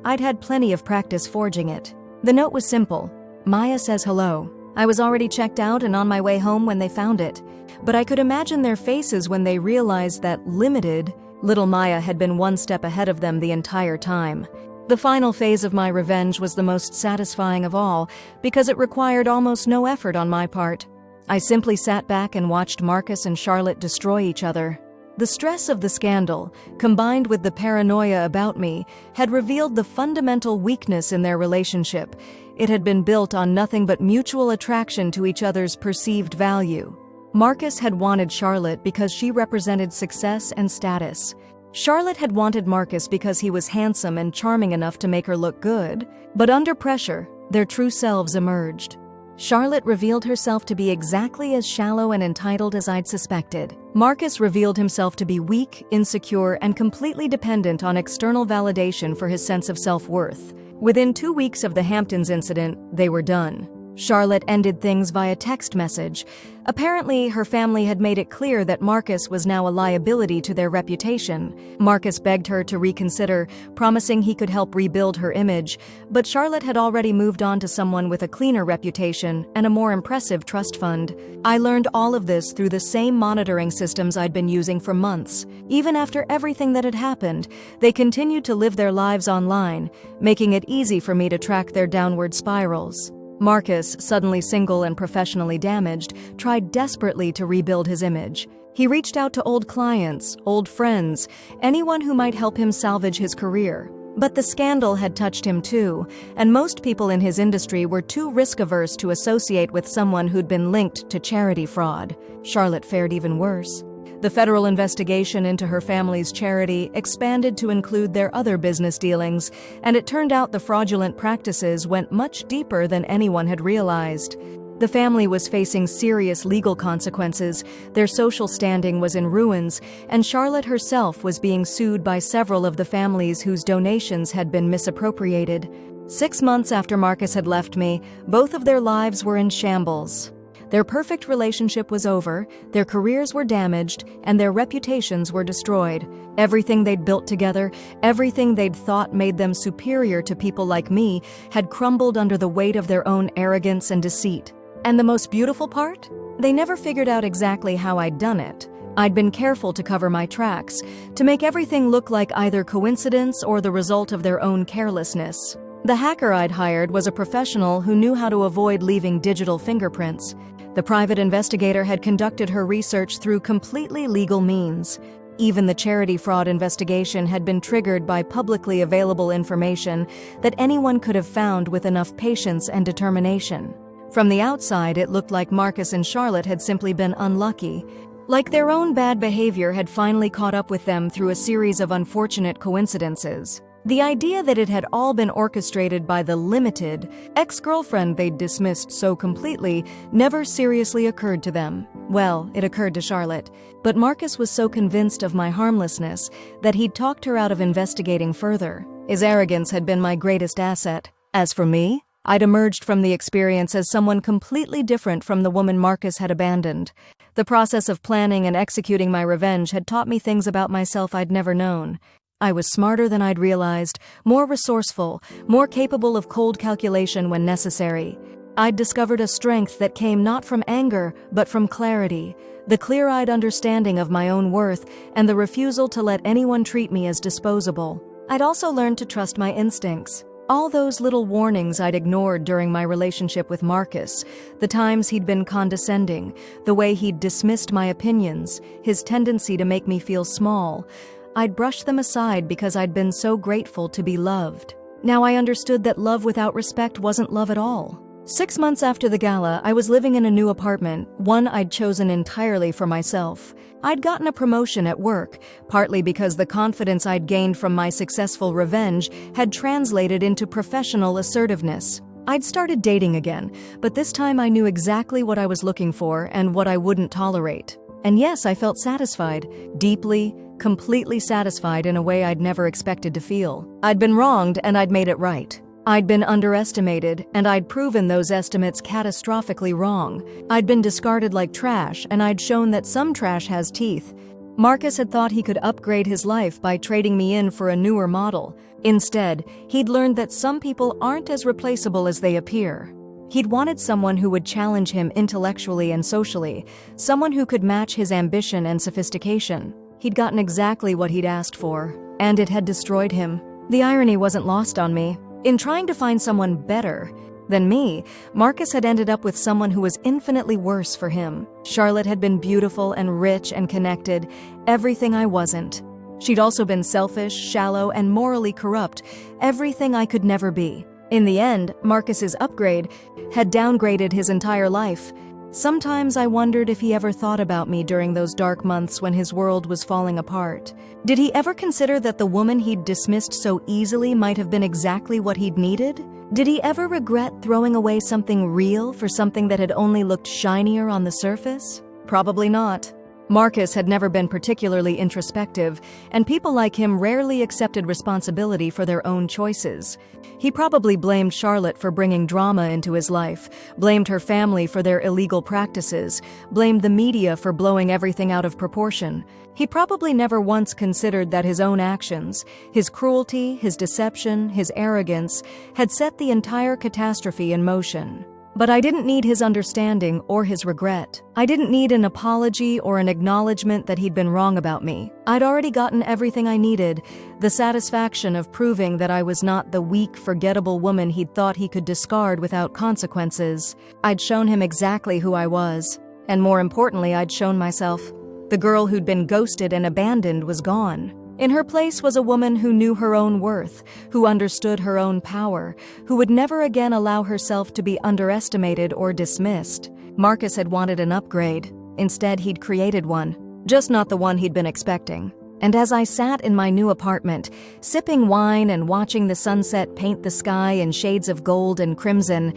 I'd had plenty of practice forging it. The note was simple. "Maya says hello." I was already checked out and on my way home when they found it, but I could imagine their faces when they realized that limited, little Maya had been one step ahead of them the entire time. The final phase of my revenge was the most satisfying of all, because it required almost no effort on my part. I simply sat back and watched Marcus and Charlotte destroy each other. The stress of the scandal, combined with the paranoia about me, had revealed the fundamental weakness in their relationship. It had been built on nothing but mutual attraction to each other's perceived value. Marcus had wanted Charlotte because she represented success and status. Charlotte had wanted Marcus because he was handsome and charming enough to make her look good, but under pressure, their true selves emerged. Charlotte revealed herself to be exactly as shallow and entitled as I'd suspected. Marcus revealed himself to be weak, insecure, and completely dependent on external validation for his sense of self-worth. Within 2 weeks of the Hamptons incident, they were done. Charlotte ended things via text message. Apparently, her family had made it clear that Marcus was now a liability to their reputation. Marcus begged her to reconsider, promising he could help rebuild her image, but Charlotte had already moved on to someone with a cleaner reputation and a more impressive trust fund. I learned all of this through the same monitoring systems I'd been using for months. Even after everything that had happened, they continued to live their lives online, making it easy for me to track their downward spirals. Marcus, suddenly single and professionally damaged, tried desperately to rebuild his image. He reached out to old clients, old friends, anyone who might help him salvage his career. But the scandal had touched him too, and most people in his industry were too risk-averse to associate with someone who'd been linked to charity fraud. Charlotte fared even worse. The federal investigation into her family's charity expanded to include their other business dealings, and it turned out the fraudulent practices went much deeper than anyone had realized. The family was facing serious legal consequences, their social standing was in ruins, and Charlotte herself was being sued by several of the families whose donations had been misappropriated. 6 months after Marcus had left me, both of their lives were in shambles. Their perfect relationship was over, their careers were damaged, and their reputations were destroyed. Everything they'd built together, everything they'd thought made them superior to people like me, had crumbled under the weight of their own arrogance and deceit. And the most beautiful part? They never figured out exactly how I'd done it. I'd been careful to cover my tracks, to make everything look like either coincidence or the result of their own carelessness. The hacker I'd hired was a professional who knew how to avoid leaving digital fingerprints. The private investigator had conducted her research through completely legal means. Even the charity fraud investigation had been triggered by publicly available information that anyone could have found with enough patience and determination. From the outside, it looked like Marcus and Charlotte had simply been unlucky, like their own bad behavior had finally caught up with them through a series of unfortunate coincidences. The idea that it had all been orchestrated by the limited ex-girlfriend they'd dismissed so completely never seriously occurred to them. Well, it occurred to Charlotte, but Marcus was so convinced of my harmlessness that he'd talked her out of investigating further. His arrogance had been my greatest asset. As for me, I'd emerged from the experience as someone completely different from the woman Marcus had abandoned. The process of planning and executing my revenge had taught me things about myself I'd never known. I was smarter than I'd realized, more resourceful, more capable of cold calculation when necessary. I'd discovered a strength that came not from anger, but from clarity, the clear-eyed understanding of my own worth, and the refusal to let anyone treat me as disposable. I'd also learned to trust my instincts. All those little warnings I'd ignored during my relationship with Marcus, the times he'd been condescending, the way he'd dismissed my opinions, his tendency to make me feel small, I'd brushed them aside because I'd been so grateful to be loved. Now I understood that love without respect wasn't love at all. 6 months after the gala, I was living in a new apartment, one I'd chosen entirely for myself. I'd gotten a promotion at work, partly because the confidence I'd gained from my successful revenge had translated into professional assertiveness. I'd started dating again, but this time I knew exactly what I was looking for and what I wouldn't tolerate. And yes, I felt satisfied, deeply, completely satisfied in a way I'd never expected to feel. I'd been wronged and I'd made it right. I'd been underestimated, and I'd proven those estimates catastrophically wrong. I'd been discarded like trash, and I'd shown that some trash has teeth. Marcus had thought he could upgrade his life by trading me in for a newer model. Instead, he'd learned that some people aren't as replaceable as they appear. He'd wanted someone who would challenge him intellectually and socially, someone who could match his ambition and sophistication. He'd gotten exactly what he'd asked for, and it had destroyed him. The irony wasn't lost on me. In trying to find someone better than me, Marcus had ended up with someone who was infinitely worse for him. Charlotte had been beautiful and rich and connected, everything I wasn't. She'd also been selfish, shallow, and morally corrupt, everything I could never be. In the end, Marcus's upgrade had downgraded his entire life. Sometimes I wondered if he ever thought about me during those dark months when his world was falling apart. Did he ever consider that the woman he'd dismissed so easily might have been exactly what he'd needed? Did he ever regret throwing away something real for something that had only looked shinier on the surface? Probably not. Marcus had never been particularly introspective, and people like him rarely accepted responsibility for their own choices. He probably blamed Charlotte for bringing drama into his life, blamed her family for their illegal practices, blamed the media for blowing everything out of proportion. He probably never once considered that his own actions, his cruelty, his deception, his arrogance, had set the entire catastrophe in motion. But I didn't need his understanding or his regret. I didn't need an apology or an acknowledgement that he'd been wrong about me. I'd already gotten everything I needed, the satisfaction of proving that I was not the weak, forgettable woman he'd thought he could discard without consequences. I'd shown him exactly who I was. And more importantly, I'd shown myself. The girl who'd been ghosted and abandoned was gone. In her place was a woman who knew her own worth, who understood her own power, who would never again allow herself to be underestimated or dismissed. Marcus had wanted an upgrade. Instead, he'd created one, just not the one he'd been expecting. And as I sat in my new apartment, sipping wine and watching the sunset paint the sky in shades of gold and crimson,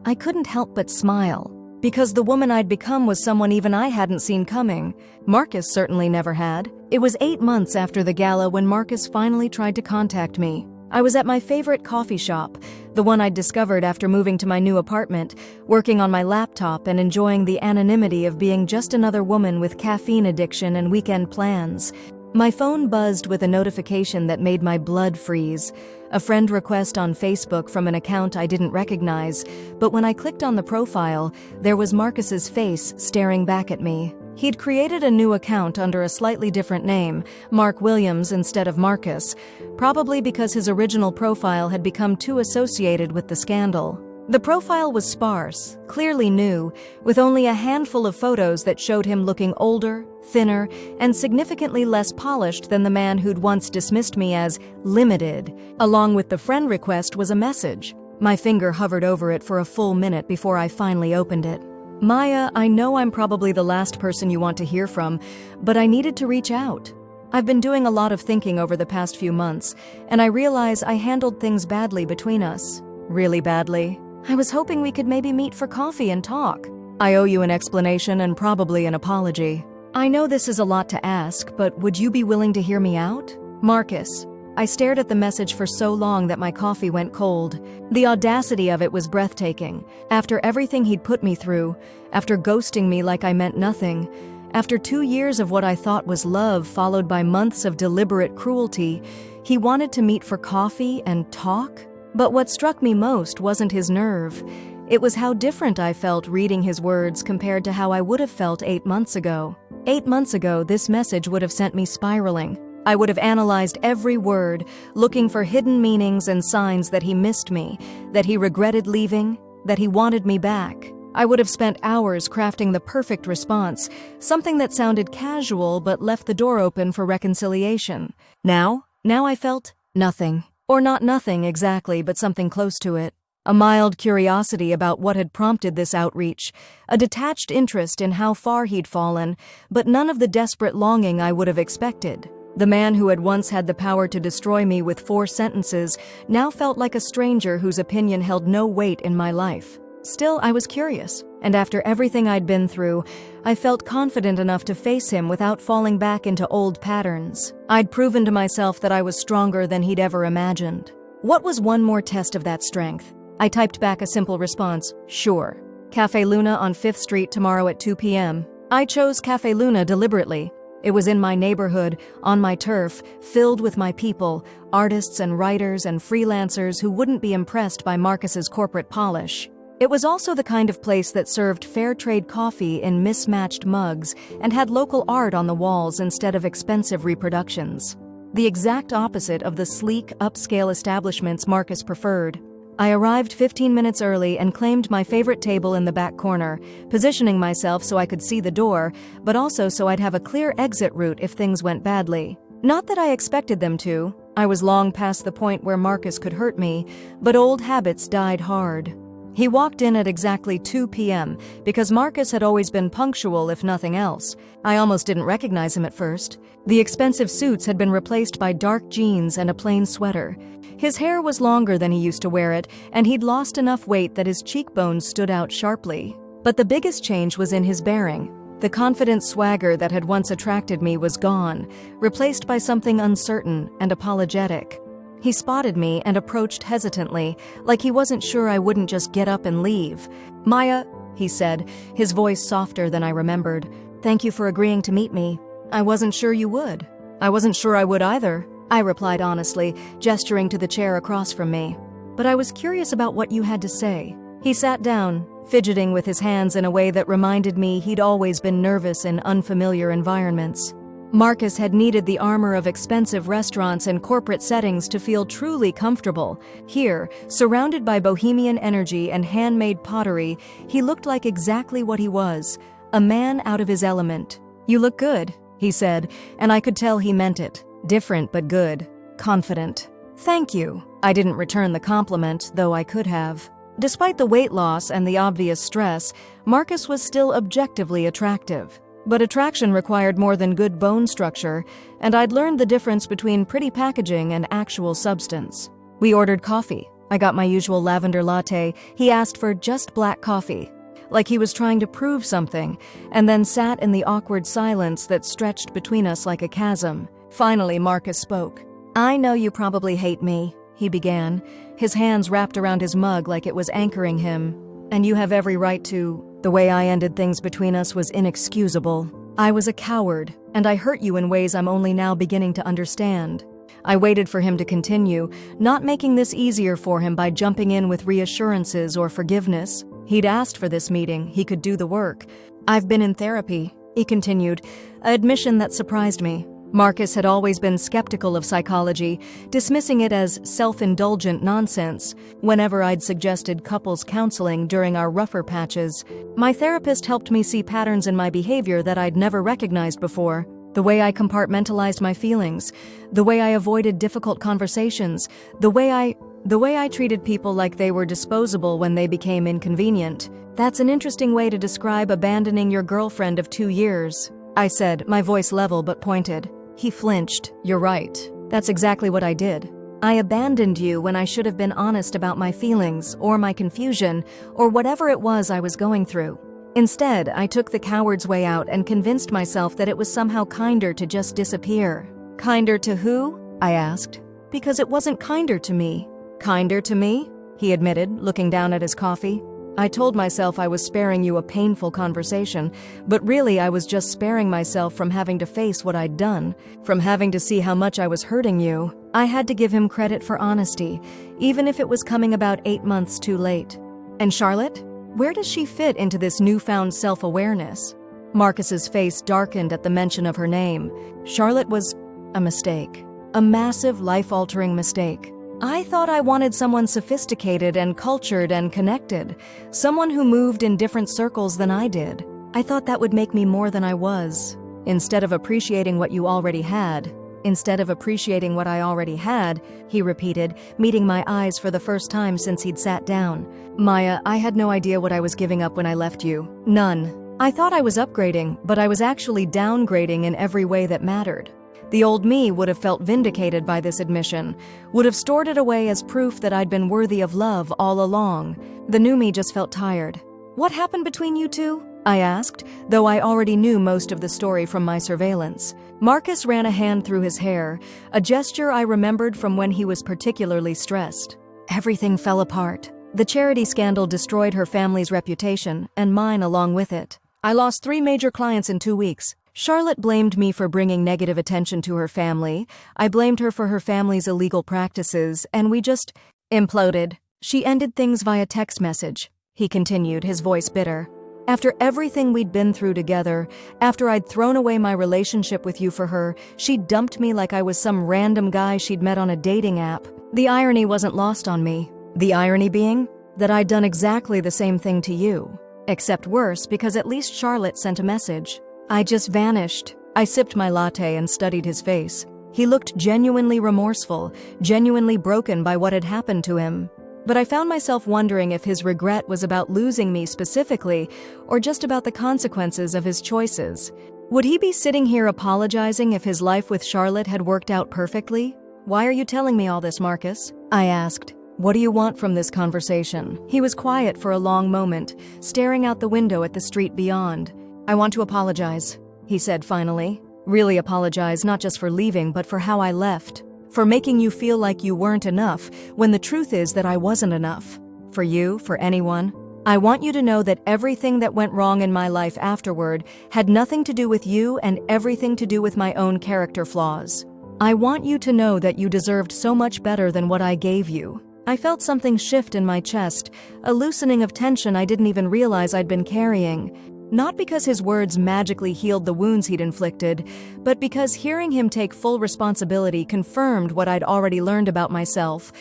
I couldn't help but smile. Because the woman I'd become was someone even I hadn't seen coming. Marcus certainly never had. It was 8 months after the gala when Marcus finally tried to contact me. I was at my favorite coffee shop, the one I'd discovered after moving to my new apartment, working on my laptop and enjoying the anonymity of being just another woman with caffeine addiction and weekend plans. My phone buzzed with a notification that made my blood freeze. A friend request on Facebook from an account I didn't recognize, but when I clicked on the profile, there was Marcus's face staring back at me. He'd created a new account under a slightly different name, Mark Williams instead of Marcus, probably because his original profile had become too associated with the scandal. The profile was sparse, clearly new, with only a handful of photos that showed him looking older, thinner, and significantly less polished than the man who'd once dismissed me as limited. Along with the friend request was a message. My finger hovered over it for a full minute before I finally opened it. Maya, I know I'm probably the last person you want to hear from, but I needed to reach out. I've been doing a lot of thinking over the past few months, and I realize I handled things badly between us. Really badly. I was hoping we could maybe meet for coffee and talk. I owe you an explanation and probably an apology. I know this is a lot to ask, but would you be willing to hear me out? Marcus. I stared at the message for so long that my coffee went cold. The audacity of it was breathtaking. After everything he'd put me through, after ghosting me like I meant nothing, after 2 years of what I thought was love followed by months of deliberate cruelty, he wanted to meet for coffee and talk? But what struck me most wasn't his nerve. It was how different I felt reading his words compared to how I would have felt 8 months ago. 8 months ago, this message would have sent me spiraling. I would have analyzed every word, looking for hidden meanings and signs that he missed me, that he regretted leaving, that he wanted me back. I would have spent hours crafting the perfect response, something that sounded casual but left the door open for reconciliation. Now I felt nothing. Or not nothing exactly, but something close to it. A mild curiosity about what had prompted this outreach, a detached interest in how far he'd fallen, but none of the desperate longing I would have expected. The man who had once had the power to destroy me with 4 sentences now felt like a stranger whose opinion held no weight in my life. Still, I was curious, and after everything I'd been through, I felt confident enough to face him without falling back into old patterns. I'd proven to myself that I was stronger than he'd ever imagined. What was one more test of that strength? I typed back a simple response, sure. Cafe Luna on 5th Street tomorrow at 2 p.m. I chose Cafe Luna deliberately. It was in my neighborhood, on my turf, filled with my people, artists and writers and freelancers who wouldn't be impressed by Marcus's corporate polish. It was also the kind of place that served fair trade coffee in mismatched mugs and had local art on the walls instead of expensive reproductions. The exact opposite of the sleek, upscale establishments Marcus preferred. I arrived 15 minutes early and claimed my favorite table in the back corner, positioning myself so I could see the door, but also so I'd have a clear exit route if things went badly. Not that I expected them to. I was long past the point where Marcus could hurt me, but old habits died hard. He walked in at exactly 2 p.m. because Marcus had always been punctual if nothing else. I almost didn't recognize him at first. The expensive suits had been replaced by dark jeans and a plain sweater. His hair was longer than he used to wear it, and he'd lost enough weight that his cheekbones stood out sharply. But the biggest change was in his bearing. The confident swagger that had once attracted me was gone, replaced by something uncertain and apologetic. He spotted me and approached hesitantly, like he wasn't sure I wouldn't just get up and leave. "Maya," he said, his voice softer than I remembered. "Thank you for agreeing to meet me. I wasn't sure you would." "I wasn't sure I would either," I replied honestly, gesturing to the chair across from me. "But I was curious about what you had to say." He sat down, fidgeting with his hands in a way that reminded me he'd always been nervous in unfamiliar environments. Marcus had needed the armor of expensive restaurants and corporate settings to feel truly comfortable. Here, surrounded by bohemian energy and handmade pottery, he looked like exactly what he was, a man out of his element. "You look good," he said, and I could tell he meant it. Different but good. Confident. "Thank you." I didn't return the compliment, though I could have. Despite the weight loss and the obvious stress, Marcus was still objectively attractive. But attraction required more than good bone structure, and I'd learned the difference between pretty packaging and actual substance. We ordered coffee. I got my usual lavender latte. He asked for just black coffee, like he was trying to prove something, and then sat in the awkward silence that stretched between us like a chasm. Finally, Marcus spoke. "I know you probably hate me," he began, his hands wrapped around his mug like it was anchoring him. "And you have every right to. The way I ended things between us was inexcusable. I was a coward, and I hurt you in ways I'm only now beginning to understand." I waited for him to continue, not making this easier for him by jumping in with reassurances or forgiveness. He'd asked for this meeting, he could do the work. "I've been in therapy," he continued, an admission that surprised me. Marcus had always been skeptical of psychology, dismissing it as self-indulgent nonsense whenever I'd suggested couples counseling during our rougher patches. My therapist helped me see patterns in my behavior that I'd never recognized before. The way I compartmentalized my feelings, the way I avoided difficult conversations, the way I treated people like they were disposable when they became inconvenient. "That's an interesting way to describe abandoning your girlfriend of 2 years," I said, my voice level but pointed. He flinched. "You're right. That's exactly what I did. I abandoned you when I should have been honest about my feelings, or my confusion, or whatever it was I was going through. Instead, I took the coward's way out and convinced myself that it was somehow kinder to just disappear." "Kinder to who?" I asked. "Because it wasn't kinder to me." "Kinder to me?" he admitted, looking down at his coffee. "I told myself I was sparing you a painful conversation, but really I was just sparing myself from having to face what I'd done, from having to see how much I was hurting you." I had to give him credit for honesty, even if it was coming about 8 months too late. And Charlotte? Where does she fit into this newfound self-awareness? Marcus's face darkened at the mention of her name. Charlotte was a mistake. A massive, life-altering mistake. I thought I wanted someone sophisticated and cultured and connected. Someone who moved in different circles than I did. I thought that would make me more than I was. Instead of appreciating what you already had. Instead of appreciating what I already had, he repeated, meeting my eyes for the first time since he'd sat down. Maya, I had no idea what I was giving up when I left you. None. I thought I was upgrading, but I was actually downgrading in every way that mattered. The old me would have felt vindicated by this admission, would have stored it away as proof that I'd been worthy of love all along. The new me just felt tired. What happened between you two? I asked, though I already knew most of the story from my surveillance. Marcus ran a hand through his hair, a gesture I remembered from when he was particularly stressed. Everything fell apart. The charity scandal destroyed her family's reputation, and mine along with it. I lost 3 major clients in 2 weeks. Charlotte blamed me for bringing negative attention to her family. I blamed her for her family's illegal practices, and we just imploded. She ended things via text message, he continued, his voice bitter. After everything we'd been through together, after I'd thrown away my relationship with you for her, she dumped me like I was some random guy she'd met on a dating app. The irony wasn't lost on me. The irony being that I'd done exactly the same thing to you. Except worse, because at least Charlotte sent a message. I just vanished. I sipped my latte and studied his face. He looked genuinely remorseful, genuinely broken by what had happened to him. But I found myself wondering if his regret was about losing me specifically, or just about the consequences of his choices. Would he be sitting here apologizing if his life with Charlotte had worked out perfectly? Why are you telling me all this, Marcus? I asked. What do you want from this conversation? He was quiet for a long moment, staring out the window at the street beyond. I want to apologize, he said finally. Really apologize, not just for leaving, but for how I left. For making you feel like you weren't enough, when the truth is that I wasn't enough. For you, for anyone. I want you to know that everything that went wrong in my life afterward had nothing to do with you and everything to do with my own character flaws. I want you to know that you deserved so much better than what I gave you. I felt something shift in my chest, a loosening of tension I didn't even realize I'd been carrying. Not because his words magically healed the wounds he'd inflicted, but because hearing him take full responsibility confirmed what I'd already learned about myself,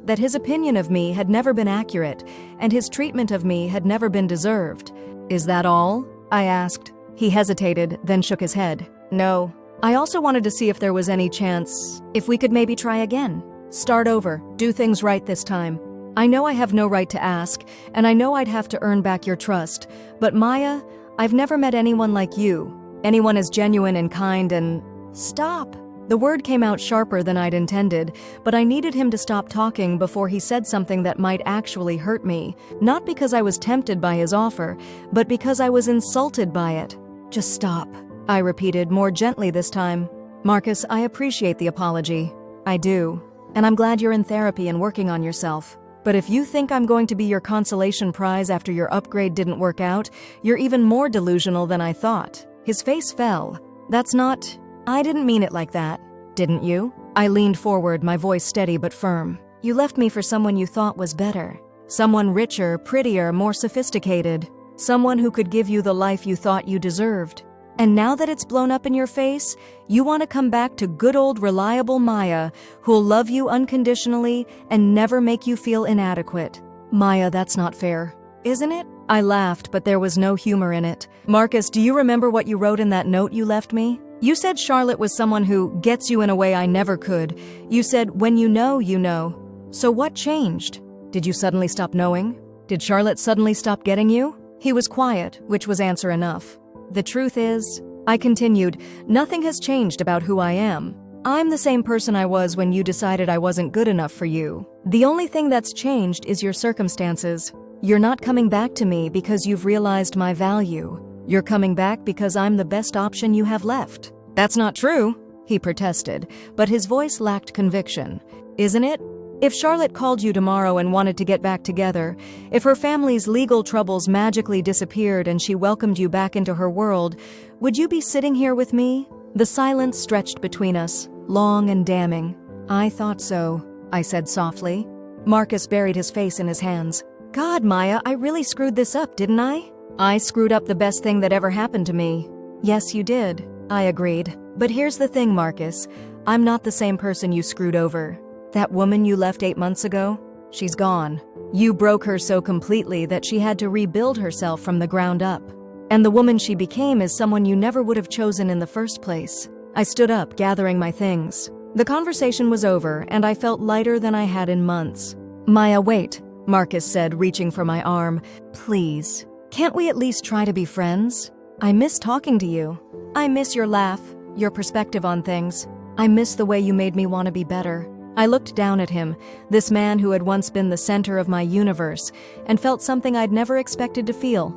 that his opinion of me had never been accurate, and his treatment of me had never been deserved. Is that all? I asked. He hesitated, then shook his head. No. I also wanted to see if there was any chance, if we could maybe try again. Start over, do things right this time. I know I have no right to ask, and I know I'd have to earn back your trust, but Maya, I've never met anyone like you. Anyone as genuine and kind and… Stop! The word came out sharper than I'd intended, but I needed him to stop talking before he said something that might actually hurt me, not because I was tempted by his offer, but because I was insulted by it. Just stop, I repeated, more gently this time. Marcus, I appreciate the apology. I do. And I'm glad you're in therapy and working on yourself. But if you think I'm going to be your consolation prize after your upgrade didn't work out, you're even more delusional than I thought. His face fell. That's not… I didn't mean it like that. Didn't you? I leaned forward, my voice steady but firm. You left me for someone you thought was better. Someone richer, prettier, more sophisticated. Someone who could give you the life you thought you deserved. And now that it's blown up in your face, you want to come back to good old reliable Maya, who'll love you unconditionally and never make you feel inadequate. Maya, that's not fair, isn't it? I laughed, but there was no humor in it. Marcus, do you remember what you wrote in that note you left me? You said Charlotte was someone who gets you in a way I never could. You said, when you know, you know. So what changed? Did you suddenly stop knowing? Did Charlotte suddenly stop getting you? He was quiet, which was answer enough. The truth is, I continued, nothing has changed about who I am. I'm the same person I was when you decided I wasn't good enough for you. The only thing that's changed is your circumstances. You're not coming back to me because you've realized my value. You're coming back because I'm the best option you have left. That's not true, he protested, but his voice lacked conviction. Isn't it? If Charlotte called you tomorrow and wanted to get back together, if her family's legal troubles magically disappeared and she welcomed you back into her world, would you be sitting here with me? The silence stretched between us, long and damning. I thought so, I said softly. Marcus buried his face in his hands. God, Maya, I really screwed this up, didn't I? I screwed up the best thing that ever happened to me. Yes, you did. I agreed. But here's the thing, Marcus. I'm not the same person you screwed over. That woman you left 8 months ago, she's gone. You broke her so completely that she had to rebuild herself from the ground up. And the woman she became is someone you never would have chosen in the first place. I stood up, gathering my things. The conversation was over, and I felt lighter than I had in months. Maya, wait, Marcus said, reaching for my arm. Please, can't we at least try to be friends? I miss talking to you. I miss your laugh, your perspective on things. I miss the way you made me want to be better. I looked down at him, this man who had once been the center of my universe, and felt something I'd never expected to feel.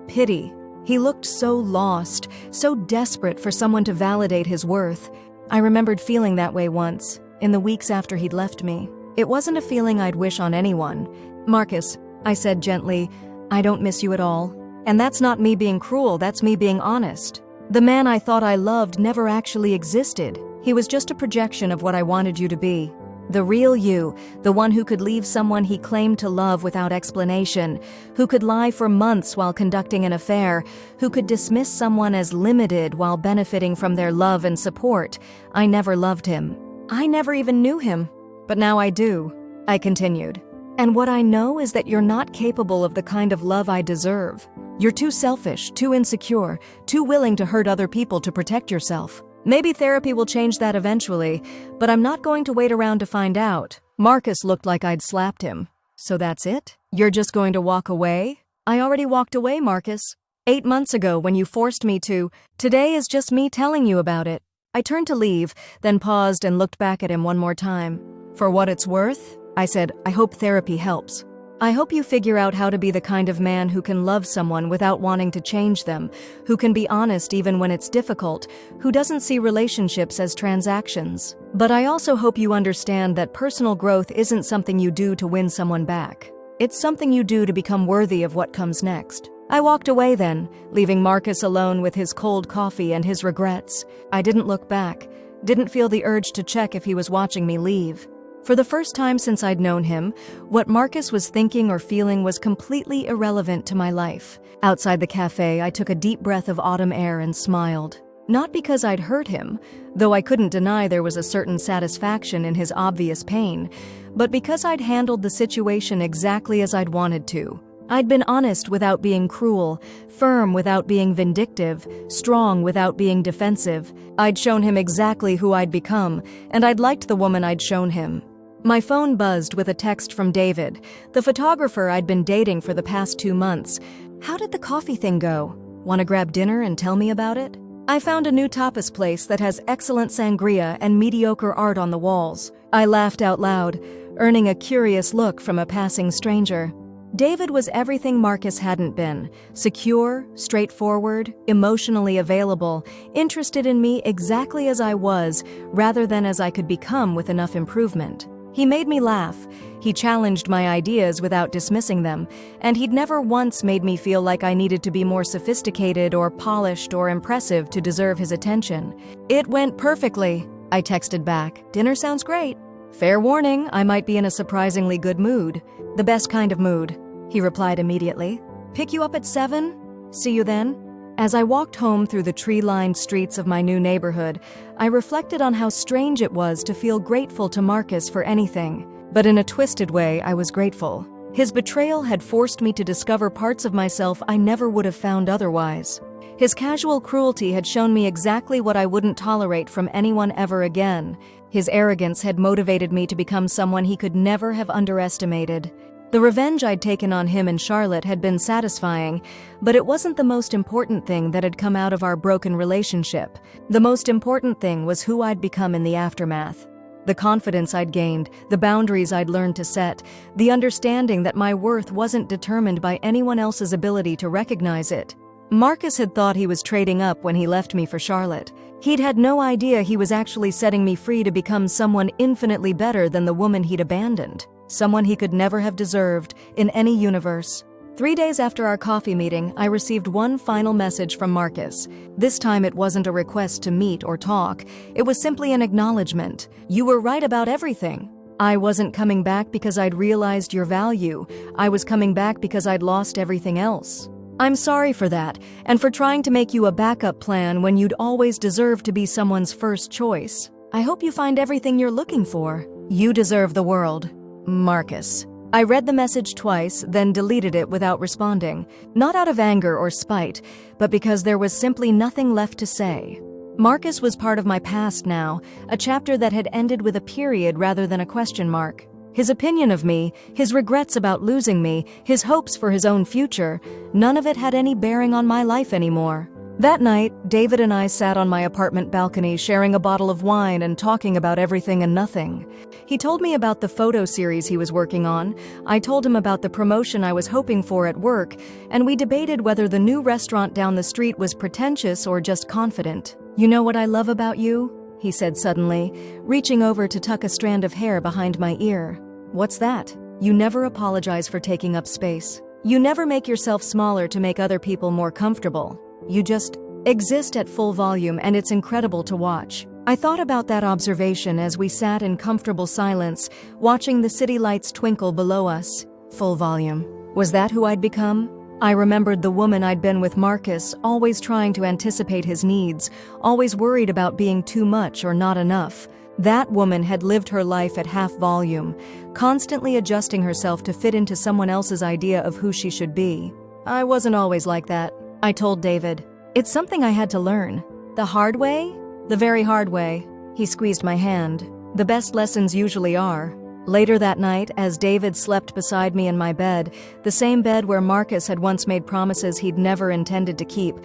Pity. He looked so lost, so desperate for someone to validate his worth. I remembered feeling that way once, in the weeks after he'd left me. It wasn't a feeling I'd wish on anyone. Marcus, I said gently, I don't miss you at all. And that's not me being cruel, that's me being honest. The man I thought I loved never actually existed. He was just a projection of what I wanted you to be. The real you, the one who could leave someone he claimed to love without explanation, who could lie for months while conducting an affair, who could dismiss someone as limited while benefiting from their love and support. I never loved him. I never even knew him. But now I do, I continued. And what I know is that you're not capable of the kind of love I deserve. You're too selfish, too insecure, too willing to hurt other people to protect yourself. Maybe therapy will change that eventually, but I'm not going to wait around to find out. Marcus looked like I'd slapped him. So that's it? You're just going to walk away? I already walked away, Marcus. 8 months ago when you forced me to. Today is just me telling you about it. I turned to leave, then paused and looked back at him one more time. For what it's worth, I said, I hope therapy helps. I hope you figure out how to be the kind of man who can love someone without wanting to change them, who can be honest even when it's difficult, who doesn't see relationships as transactions. But I also hope you understand that personal growth isn't something you do to win someone back. It's something you do to become worthy of what comes next. I walked away then, leaving Marcus alone with his cold coffee and his regrets. I didn't look back, didn't feel the urge to check if he was watching me leave. For the first time since I'd known him, what Marcus was thinking or feeling was completely irrelevant to my life. Outside the cafe, I took a deep breath of autumn air and smiled. Not because I'd hurt him, though I couldn't deny there was a certain satisfaction in his obvious pain, but because I'd handled the situation exactly as I'd wanted to. I'd been honest without being cruel, firm without being vindictive, strong without being defensive. I'd shown him exactly who I'd become, and I'd liked the woman I'd shown him. My phone buzzed with a text from David, the photographer I'd been dating for the past 2 months. How did the coffee thing go? Want to grab dinner and tell me about it? I found a new tapas place that has excellent sangria and mediocre art on the walls. I laughed out loud, earning a curious look from a passing stranger. David was everything Marcus hadn't been: secure, straightforward, emotionally available, interested in me exactly as I was, rather than as I could become with enough improvement. He made me laugh. He challenged my ideas without dismissing them, and he'd never once made me feel like I needed to be more sophisticated or polished or impressive to deserve his attention. It went perfectly, I texted back. Dinner sounds great. Fair warning, I might be in a surprisingly good mood. The best kind of mood, he replied immediately. Pick you up at 7? See you then? As I walked home through the tree-lined streets of my new neighborhood, I reflected on how strange it was to feel grateful to Marcus for anything. But in a twisted way, I was grateful. His betrayal had forced me to discover parts of myself I never would have found otherwise. His casual cruelty had shown me exactly what I wouldn't tolerate from anyone ever again. His arrogance had motivated me to become someone he could never have underestimated. The revenge I'd taken on him and Charlotte had been satisfying, but it wasn't the most important thing that had come out of our broken relationship. The most important thing was who I'd become in the aftermath. The confidence I'd gained, the boundaries I'd learned to set, the understanding that my worth wasn't determined by anyone else's ability to recognize it. Marcus had thought he was trading up when he left me for Charlotte. He'd had no idea he was actually setting me free to become someone infinitely better than the woman he'd abandoned. Someone he could never have deserved in any universe. 3 days after our coffee meeting, I received one final message from Marcus. This time it wasn't a request to meet or talk. It was simply an acknowledgement. You were right about everything. I wasn't coming back because I'd realized your value. I was coming back because I'd lost everything else. I'm sorry for that, and for trying to make you a backup plan when you'd always deserved to be someone's first choice. I hope you find everything you're looking for. You deserve the world. Marcus. I read the message twice, then deleted it without responding. Not out of anger or spite, but because there was simply nothing left to say. Marcus was part of my past now, a chapter that had ended with a period rather than a question mark. His opinion of me, his regrets about losing me, his hopes for his own future, none of it had any bearing on my life anymore. That night, David and I sat on my apartment balcony sharing a bottle of wine and talking about everything and nothing. He told me about the photo series he was working on, I told him about the promotion I was hoping for at work, and we debated whether the new restaurant down the street was pretentious or just confident. "You know what I love about you?" he said suddenly, reaching over to tuck a strand of hair behind my ear. "What's that?" "You never apologize for taking up space. You never make yourself smaller to make other people more comfortable. You just exist at full volume, and it's incredible to watch." I thought about that observation as we sat in comfortable silence, watching the city lights twinkle below us. Full volume. Was that who I'd become? I remembered the woman I'd been with Marcus, always trying to anticipate his needs, always worried about being too much or not enough. That woman had lived her life at half volume, constantly adjusting herself to fit into someone else's idea of who she should be. I wasn't always like that, I told David. It's something I had to learn. The hard way? The very hard way. He squeezed my hand. The best lessons usually are. Later that night, as David slept beside me in my bed, the same bed where Marcus had once made promises he'd never intended to keep,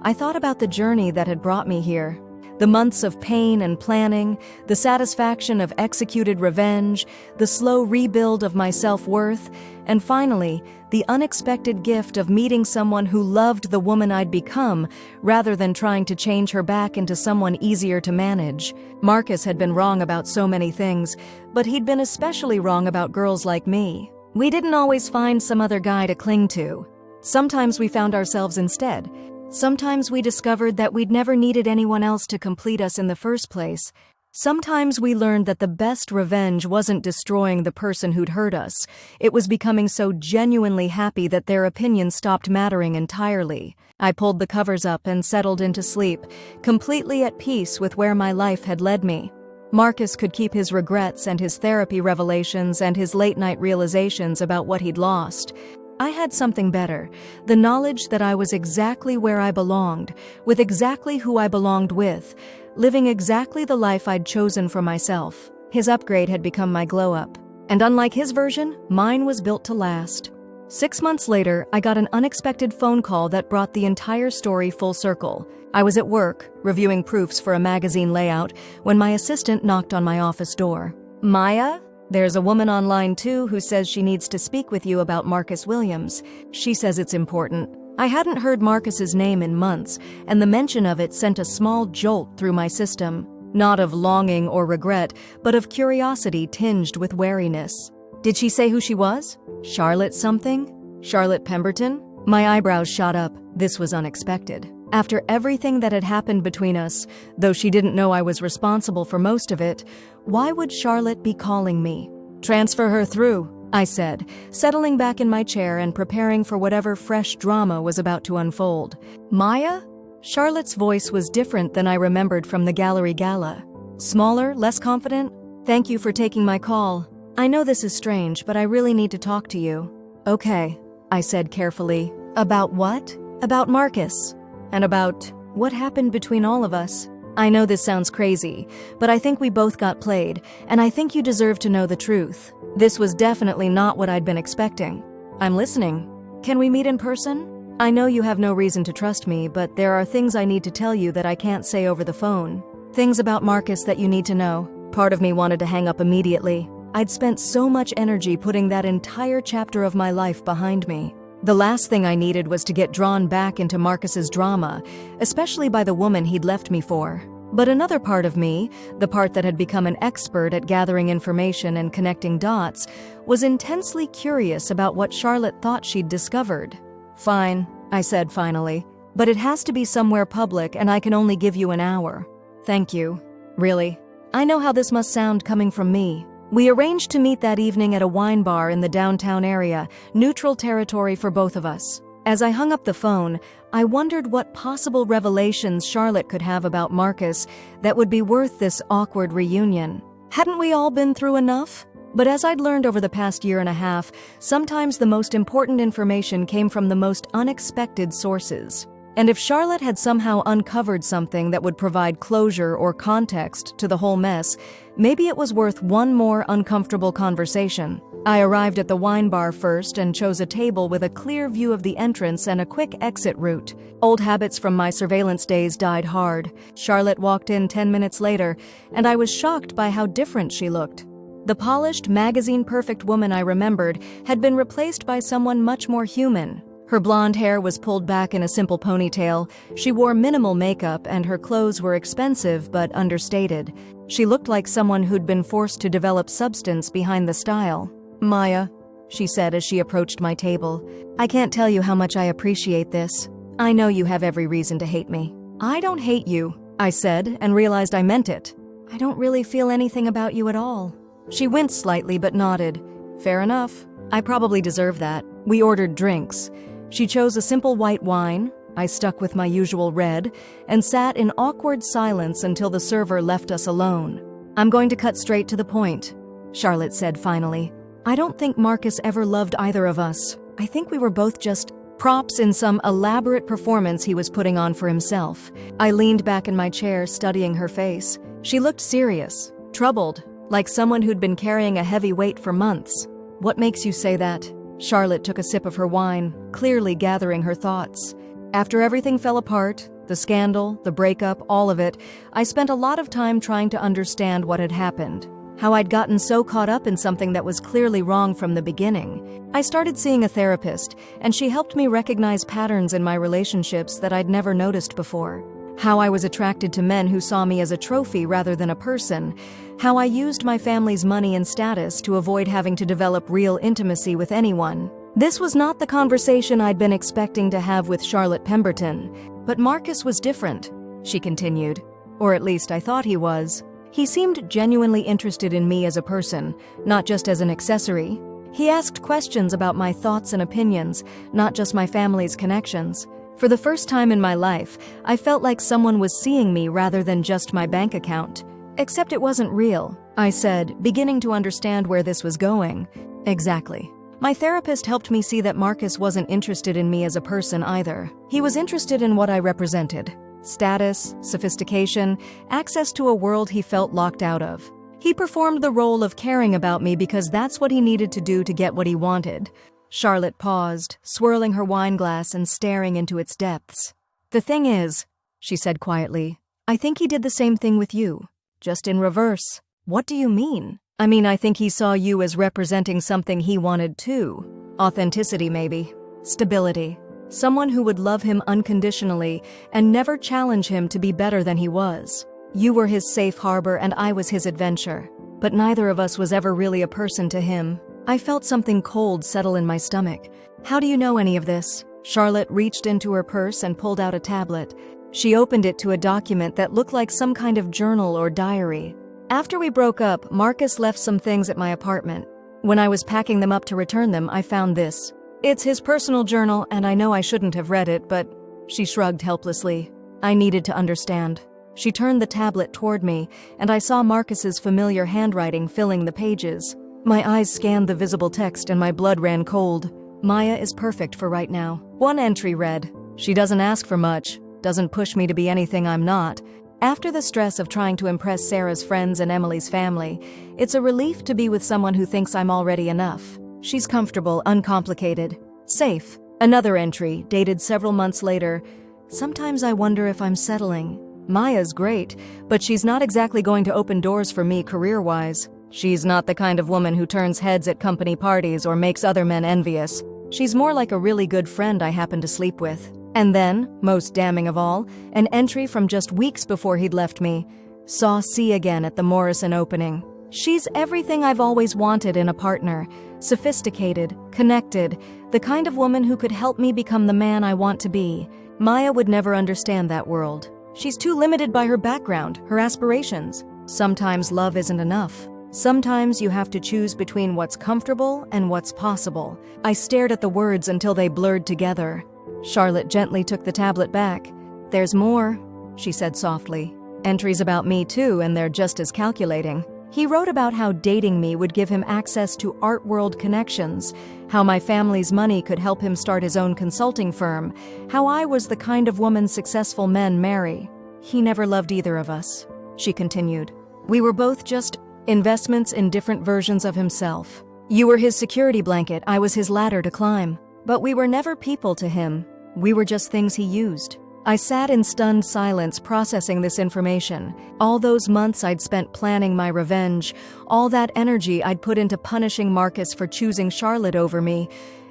I thought about the journey that had brought me here. The months of pain and planning, the satisfaction of executed revenge, the slow rebuild of my self-worth, and finally, the unexpected gift of meeting someone who loved the woman I'd become, rather than trying to change her back into someone easier to manage. Marcus had been wrong about so many things, but he'd been especially wrong about girls like me. We didn't always find some other guy to cling to. Sometimes we found ourselves instead. Sometimes we discovered that we'd never needed anyone else to complete us in the first place. Sometimes we learned that the best revenge wasn't destroying the person who'd hurt us. It was becoming so genuinely happy that their opinion stopped mattering entirely. I pulled the covers up and settled into sleep, completely at peace with where my life had led me. Marcus could keep his regrets and his therapy revelations and his late-night realizations about what he'd lost. I had something better, the knowledge that I was exactly where I belonged, with exactly who I belonged with, living exactly the life I'd chosen for myself. His upgrade had become my glow-up, and unlike his version, mine was built to last. 6 months later, I got an unexpected phone call that brought the entire story full circle. I was at work, reviewing proofs for a magazine layout, when my assistant knocked on my office door. "Maya? There's a woman online too who says she needs to speak with you about Marcus Williams. She says it's important." I hadn't heard Marcus's name in months, and the mention of it sent a small jolt through my system. Not of longing or regret, but of curiosity tinged with wariness. Did she say who she was? Charlotte something? Charlotte Pemberton? My eyebrows shot up. This was unexpected. After everything that had happened between us, though she didn't know I was responsible for most of it, why would Charlotte be calling me? "Transfer her through," I said, settling back in my chair and preparing for whatever fresh drama was about to unfold. "Maya?" Charlotte's voice was different than I remembered from the gallery gala. Smaller, less confident? "Thank you for taking my call. I know this is strange, but I really need to talk to you." "Okay," I said carefully. "About what?" "About Marcus. And about what happened between all of us. I know this sounds crazy, but I think we both got played, and I think you deserve to know the truth. This was definitely not what I'd been expecting." "I'm listening. Can we meet in person?" "I know you have no reason to trust me, but there are things I need to tell you that I can't say over the phone. Things about Marcus that you need to know." Part of me wanted to hang up immediately. I'd spent so much energy putting that entire chapter of my life behind me. The last thing I needed was to get drawn back into Marcus's drama, especially by the woman he'd left me for. But another part of me, the part that had become an expert at gathering information and connecting dots, was intensely curious about what Charlotte thought she'd discovered. "Fine," I said finally, "but it has to be somewhere public and I can only give you an hour." "Thank you. Really. I know how this must sound coming from me. We arranged to meet that evening at a wine bar in the downtown area, neutral territory for both of us. As I hung up the phone, I wondered what possible revelations Charlotte could have about Marcus that would be worth this awkward reunion. Hadn't we all been through enough? But as I'd learned over the past year and a half, sometimes the most important information came from the most unexpected sources. And if Charlotte had somehow uncovered something that would provide closure or context to the whole mess, maybe it was worth one more uncomfortable conversation. I arrived at the wine bar first and chose a table with a clear view of the entrance and a quick exit route. Old habits from my surveillance days died hard. Charlotte walked in 10 minutes later, and I was shocked by how different she looked. The polished, magazine-perfect woman I remembered had been replaced by someone much more human. Her blonde hair was pulled back in a simple ponytail, she wore minimal makeup, and her clothes were expensive but understated. She looked like someone who'd been forced to develop substance behind the style. "Maya," she said as she approached my table, "I can't tell you how much I appreciate this. I know you have every reason to hate me." "I don't hate you," I said, and realized I meant it. "I don't really feel anything about you at all." She winced slightly but nodded. "Fair enough. I probably deserve that." We ordered drinks. She chose a simple white wine, I stuck with my usual red, and sat in awkward silence until the server left us alone. "I'm going to cut straight to the point," Charlotte said finally. "I don't think Marcus ever loved either of us. I think we were both just props in some elaborate performance he was putting on for himself." I leaned back in my chair, studying her face. She looked serious, troubled, like someone who'd been carrying a heavy weight for months. "What makes you say that?" Charlotte took a sip of her wine, clearly gathering her thoughts. "After everything fell apart, the scandal, the breakup, all of it, I spent a lot of time trying to understand what had happened. How I'd gotten so caught up in something that was clearly wrong from the beginning. I started seeing a therapist, and she helped me recognize patterns in my relationships that I'd never noticed before. How I was attracted to men who saw me as a trophy rather than a person. How I used my family's money and status to avoid having to develop real intimacy with anyone. This was not the conversation I'd been expecting to have with Charlotte Pemberton. But Marcus was different," she continued. "Or at least I thought he was. He seemed genuinely interested in me as a person, not just as an accessory. He asked questions about my thoughts and opinions, not just my family's connections. For the first time in my life, I felt like someone was seeing me rather than just my bank account. Except it wasn't real," I said, beginning to understand where this was going. "Exactly. My therapist helped me see that Marcus wasn't interested in me as a person either. He was interested in what I represented. Status, sophistication, access to a world he felt locked out of. He performed the role of caring about me because that's what he needed to do to get what he wanted." Charlotte paused, swirling her wine glass and staring into its depths. "The thing is," she said quietly, "I think he did the same thing with you. Just in reverse." "What do you mean?" "I mean, I think he saw you as representing something he wanted too. Authenticity, maybe. Stability. Someone who would love him unconditionally and never challenge him to be better than he was. You were his safe harbor and I was his adventure. But neither of us was ever really a person to him." I felt something cold settle in my stomach. "How do you know any of this?" Charlotte reached into her purse and pulled out a tablet. She opened it to a document that looked like some kind of journal or diary. "After we broke up, Marcus left some things at my apartment. When I was packing them up to return them, I found this. It's his personal journal, and I know I shouldn't have read it, but..." She shrugged helplessly. I needed to understand. She turned the tablet toward me, and I saw Marcus's familiar handwriting filling the pages. My eyes scanned the visible text and my blood ran cold. "Maya is perfect for right now." One entry read, "She doesn't ask for much, doesn't push me to be anything I'm not. After the stress of trying to impress Sarah's friends and Emily's family, it's a relief to be with someone who thinks I'm already enough. She's comfortable, uncomplicated, safe." Another entry, dated several months later, "Sometimes I wonder if I'm settling. Maya's great, but she's not exactly going to open doors for me career-wise. She's not the kind of woman who turns heads at company parties or makes other men envious. She's more like a really good friend I happen to sleep with." And then, most damning of all, an entry from just weeks before he'd left me. "Saw C again at the Morrison opening. She's everything I've always wanted in a partner. Sophisticated, connected, the kind of woman who could help me become the man I want to be. Maya would never understand that world. She's too limited by her background, her aspirations. Sometimes love isn't enough." Sometimes you have to choose between what's comfortable and what's possible. I stared at the words until they blurred together. Charlotte gently took the tablet back. There's more, she said softly. Entries about me too, and they're just as calculating. He wrote about how dating me would give him access to art world connections, how my family's money could help him start his own consulting firm, how I was the kind of woman successful men marry. He never loved either of us, she continued. We were both just investments in different versions of himself. You were his security blanket, I was his ladder to climb. But we were never people to him. We were just things he used. I sat in stunned silence processing this information. All those months I'd spent planning my revenge, all that energy I'd put into punishing Marcus for choosing Charlotte over me.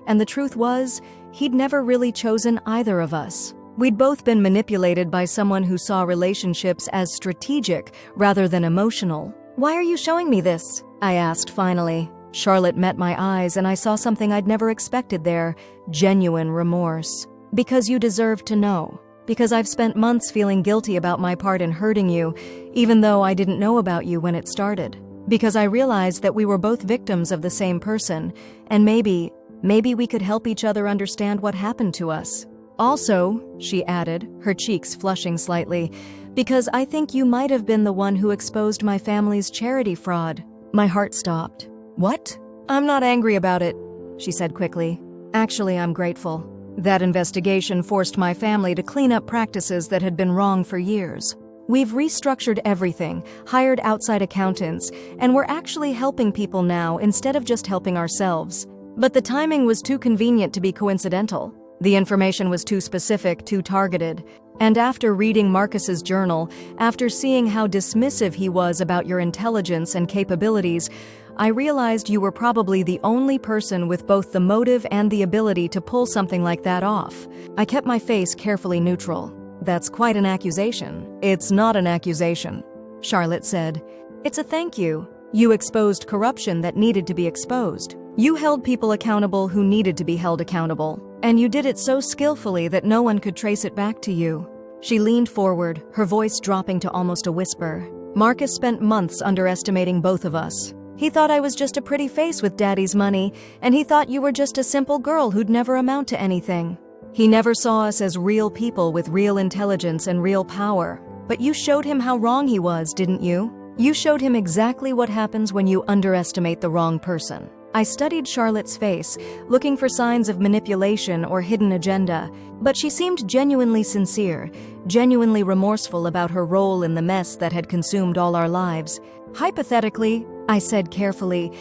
And the truth was, he'd never really chosen either of us. We'd both been manipulated by someone who saw relationships as strategic rather than emotional. Why are you showing me this? I asked finally. Charlotte met my eyes and I saw something I'd never expected there, genuine remorse. Because you deserve to know. Because I've spent months feeling guilty about my part in hurting you, even though I didn't know about you when it started. Because I realized that we were both victims of the same person, and maybe we could help each other understand what happened to us. Also, she added, her cheeks flushing slightly, because I think you might have been the one who exposed my family's charity fraud. My heart stopped. What? I'm not angry about it, she said quickly. Actually, I'm grateful. That investigation forced my family to clean up practices that had been wrong for years. We've restructured everything, hired outside accountants, and we're actually helping people now instead of just helping ourselves. But the timing was too convenient to be coincidental. The information was too specific, too targeted. And after reading Marcus's journal, after seeing how dismissive he was about your intelligence and capabilities, I realized you were probably the only person with both the motive and the ability to pull something like that off. I kept my face carefully neutral. That's quite an accusation. It's not an accusation, Charlotte said. It's a thank you. You exposed corruption that needed to be exposed. You held people accountable who needed to be held accountable. And you did it so skillfully that no one could trace it back to you. She leaned forward, her voice dropping to almost a whisper. Marcus spent months underestimating both of us. He thought I was just a pretty face with Daddy's money, and he thought you were just a simple girl who'd never amount to anything. He never saw us as real people with real intelligence and real power. But you showed him how wrong he was, didn't you? You showed him exactly what happens when you underestimate the wrong person. I studied Charlotte's face, looking for signs of manipulation or hidden agenda, but she seemed genuinely sincere, genuinely remorseful about her role in the mess that had consumed all our lives. Hypothetically, I said carefully,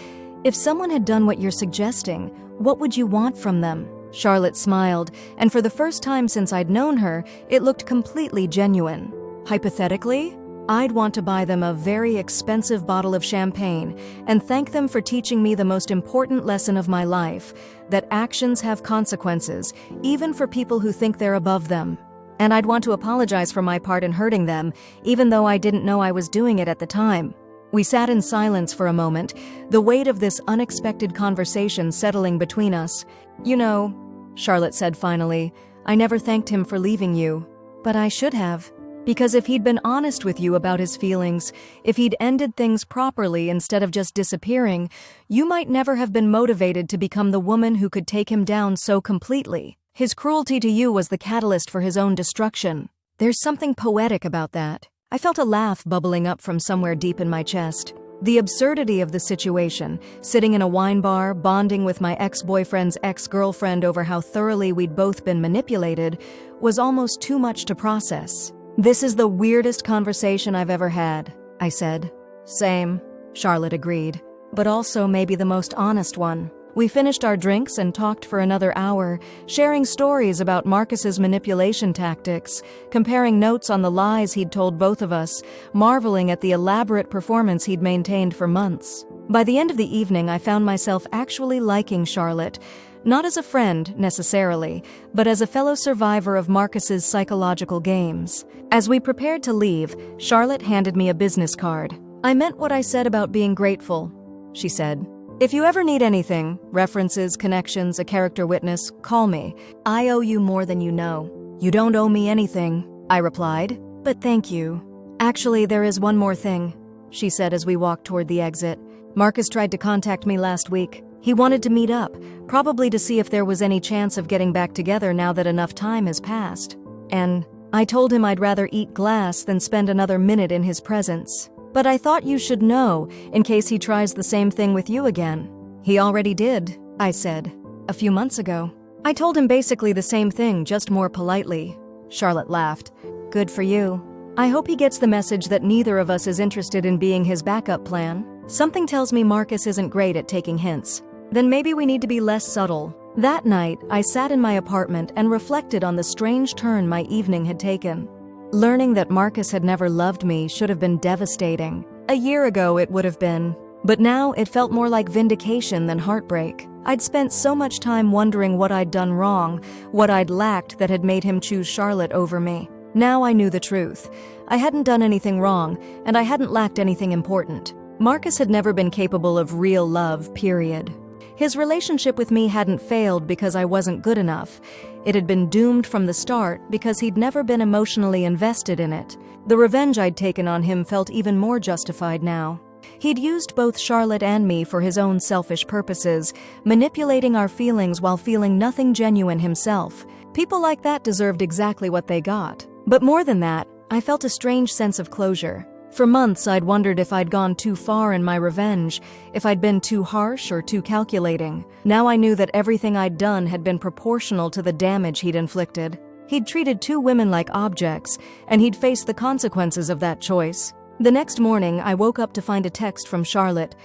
if someone had done what you're suggesting, what would you want from them? Charlotte smiled, and for the first time since I'd known her, it looked completely genuine. Hypothetically, I'd want to buy them a very expensive bottle of champagne and thank them for teaching me the most important lesson of my life, that actions have consequences, even for people who think they're above them. And I'd want to apologize for my part in hurting them, even though I didn't know I was doing it at the time. We sat in silence for a moment, the weight of this unexpected conversation settling between us. You know, Charlotte said finally, I never thanked him for leaving you. But I should have. Because if he'd been honest with you about his feelings, if he'd ended things properly instead of just disappearing, you might never have been motivated to become the woman who could take him down so completely. His cruelty to you was the catalyst for his own destruction. There's something poetic about that. I felt a laugh bubbling up from somewhere deep in my chest. The absurdity of the situation, sitting in a wine bar, bonding with my ex-boyfriend's ex-girlfriend over how thoroughly we'd both been manipulated, was almost too much to process. This is the weirdest conversation I've ever had, I said. Same, Charlotte agreed, but also maybe the most honest one. We finished our drinks and talked for another hour, sharing stories about Marcus's manipulation tactics, comparing notes on the lies he'd told both of us, marveling at the elaborate performance he'd maintained for months. By the end of the evening, I found myself actually liking Charlotte, not as a friend, necessarily, but as a fellow survivor of Marcus's psychological games. As we prepared to leave, Charlotte handed me a business card. I meant what I said about being grateful, she said. If you ever need anything, references, connections, a character witness, call me. I owe you more than you know. You don't owe me anything, I replied, but thank you. Actually, there is one more thing, she said as we walked toward the exit. Marcus tried to contact me last week. He wanted to meet up, probably to see if there was any chance of getting back together now that enough time has passed. And I told him I'd rather eat glass than spend another minute in his presence. But I thought you should know, in case he tries the same thing with you again. He already did, I said, a few months ago. I told him basically the same thing, just more politely. Charlotte laughed. Good for you. I hope he gets the message that neither of us is interested in being his backup plan. Something tells me Marcus isn't great at taking hints. Then maybe we need to be less subtle. That night, I sat in my apartment and reflected on the strange turn my evening had taken. Learning that Marcus had never loved me should have been devastating. A year ago it would have been. But now it felt more like vindication than heartbreak. I'd spent so much time wondering what I'd done wrong, what I'd lacked that had made him choose Charlotte over me. Now I knew the truth. I hadn't done anything wrong, and I hadn't lacked anything important. Marcus had never been capable of real love, period. His relationship with me hadn't failed because I wasn't good enough. It had been doomed from the start because he'd never been emotionally invested in it. The revenge I'd taken on him felt even more justified now. He'd used both Charlotte and me for his own selfish purposes, manipulating our feelings while feeling nothing genuine himself. People like that deserved exactly what they got. But more than that, I felt a strange sense of closure. For months, I'd wondered if I'd gone too far in my revenge, if I'd been too harsh or too calculating. Now I knew that everything I'd done had been proportional to the damage he'd inflicted. He'd treated two women like objects, and he'd faced the consequences of that choice. The next morning, I woke up to find a text from Charlotte.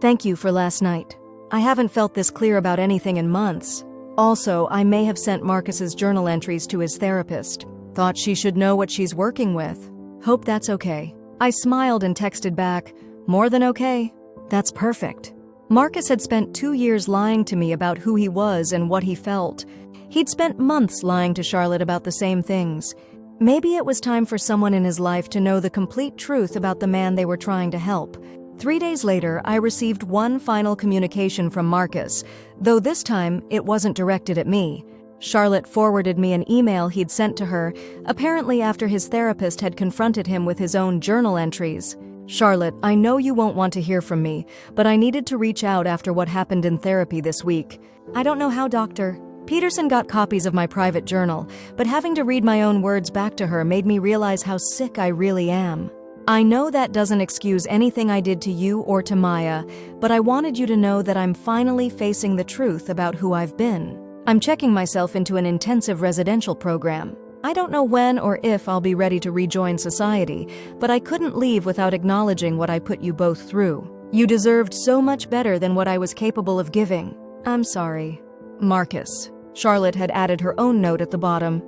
Thank you for last night. I haven't felt this clear about anything in months. Also, I may have sent Marcus's journal entries to his therapist. Thought she should know what she's working with. Hope that's okay. I smiled and texted back, more than okay. That's perfect. Marcus had spent 2 years lying to me about who he was and what he felt. He'd spent months lying to Charlotte about the same things. Maybe it was time for someone in his life to know the complete truth about the man they were trying to help. 3 days later, I received one final communication from Marcus, though this time it wasn't directed at me. Charlotte forwarded me an email he'd sent to her, apparently after his therapist had confronted him with his own journal entries. Charlotte, I know you won't want to hear from me, but I needed to reach out after what happened in therapy this week. I don't know how Dr. Peterson got copies of my private journal, but having to read my own words back to her made me realize how sick I really am. I know that doesn't excuse anything I did to you or to Maya, but I wanted you to know that I'm finally facing the truth about who I've been. I'm checking myself into an intensive residential program. I don't know when or if I'll be ready to rejoin society, but I couldn't leave without acknowledging what I put you both through. You deserved so much better than what I was capable of giving. I'm sorry. Marcus. Charlotte had added her own note at the bottom.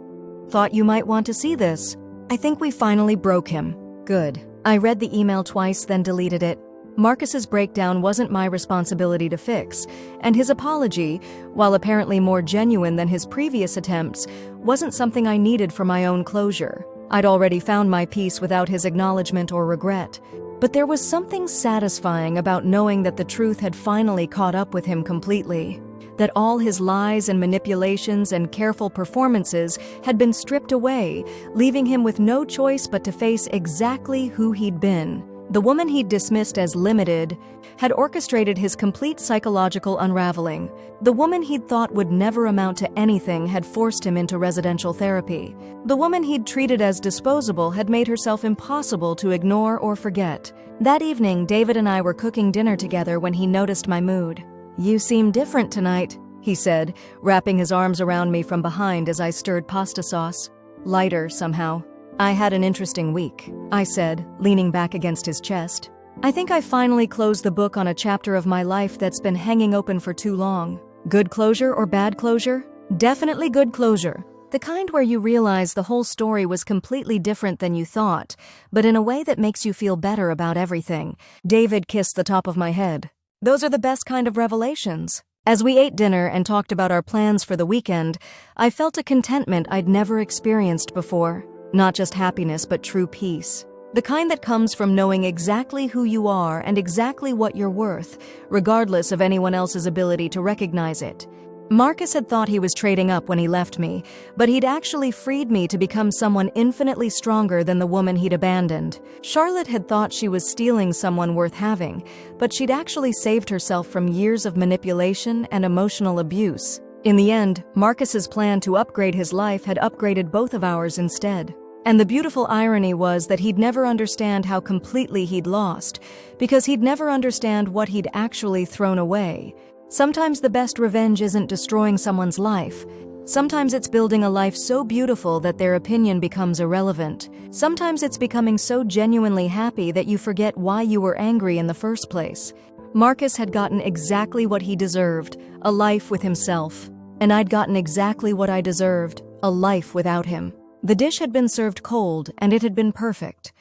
Thought you might want to see this. I think we finally broke him. Good. I read the email twice, then deleted it. Marcus's breakdown wasn't my responsibility to fix, and his apology, while apparently more genuine than his previous attempts, wasn't something I needed for my own closure. I'd already found my peace without his acknowledgement or regret. But there was something satisfying about knowing that the truth had finally caught up with him completely. That all his lies and manipulations and careful performances had been stripped away, leaving him with no choice but to face exactly who he'd been. The woman he'd dismissed as limited had orchestrated his complete psychological unraveling. The woman he'd thought would never amount to anything had forced him into residential therapy. The woman he'd treated as disposable had made herself impossible to ignore or forget. That evening, David and I were cooking dinner together when he noticed my mood. You seem different tonight, he said, wrapping his arms around me from behind as I stirred pasta sauce. Lighter, somehow. I had an interesting week, I said, leaning back against his chest. I think I finally closed the book on a chapter of my life that's been hanging open for too long. Good closure or bad closure? Definitely good closure. The kind where you realize the whole story was completely different than you thought, but in a way that makes you feel better about everything. David kissed the top of my head. Those are the best kind of revelations. As we ate dinner and talked about our plans for the weekend, I felt a contentment I'd never experienced before. Not just happiness, but true peace. The kind that comes from knowing exactly who you are and exactly what you're worth, regardless of anyone else's ability to recognize it. Marcus had thought he was trading up when he left me, but he'd actually freed me to become someone infinitely stronger than the woman he'd abandoned. Charlotte had thought she was stealing someone worth having, but she'd actually saved herself from years of manipulation and emotional abuse. In the end, Marcus's plan to upgrade his life had upgraded both of ours instead. And the beautiful irony was that he'd never understand how completely he'd lost, because he'd never understand what he'd actually thrown away. Sometimes the best revenge isn't destroying someone's life. Sometimes it's building a life so beautiful that their opinion becomes irrelevant. Sometimes it's becoming so genuinely happy that you forget why you were angry in the first place. Marcus had gotten exactly what he deserved, a life with himself. And I'd gotten exactly what I deserved, a life without him. The dish had been served cold, and it had been perfect.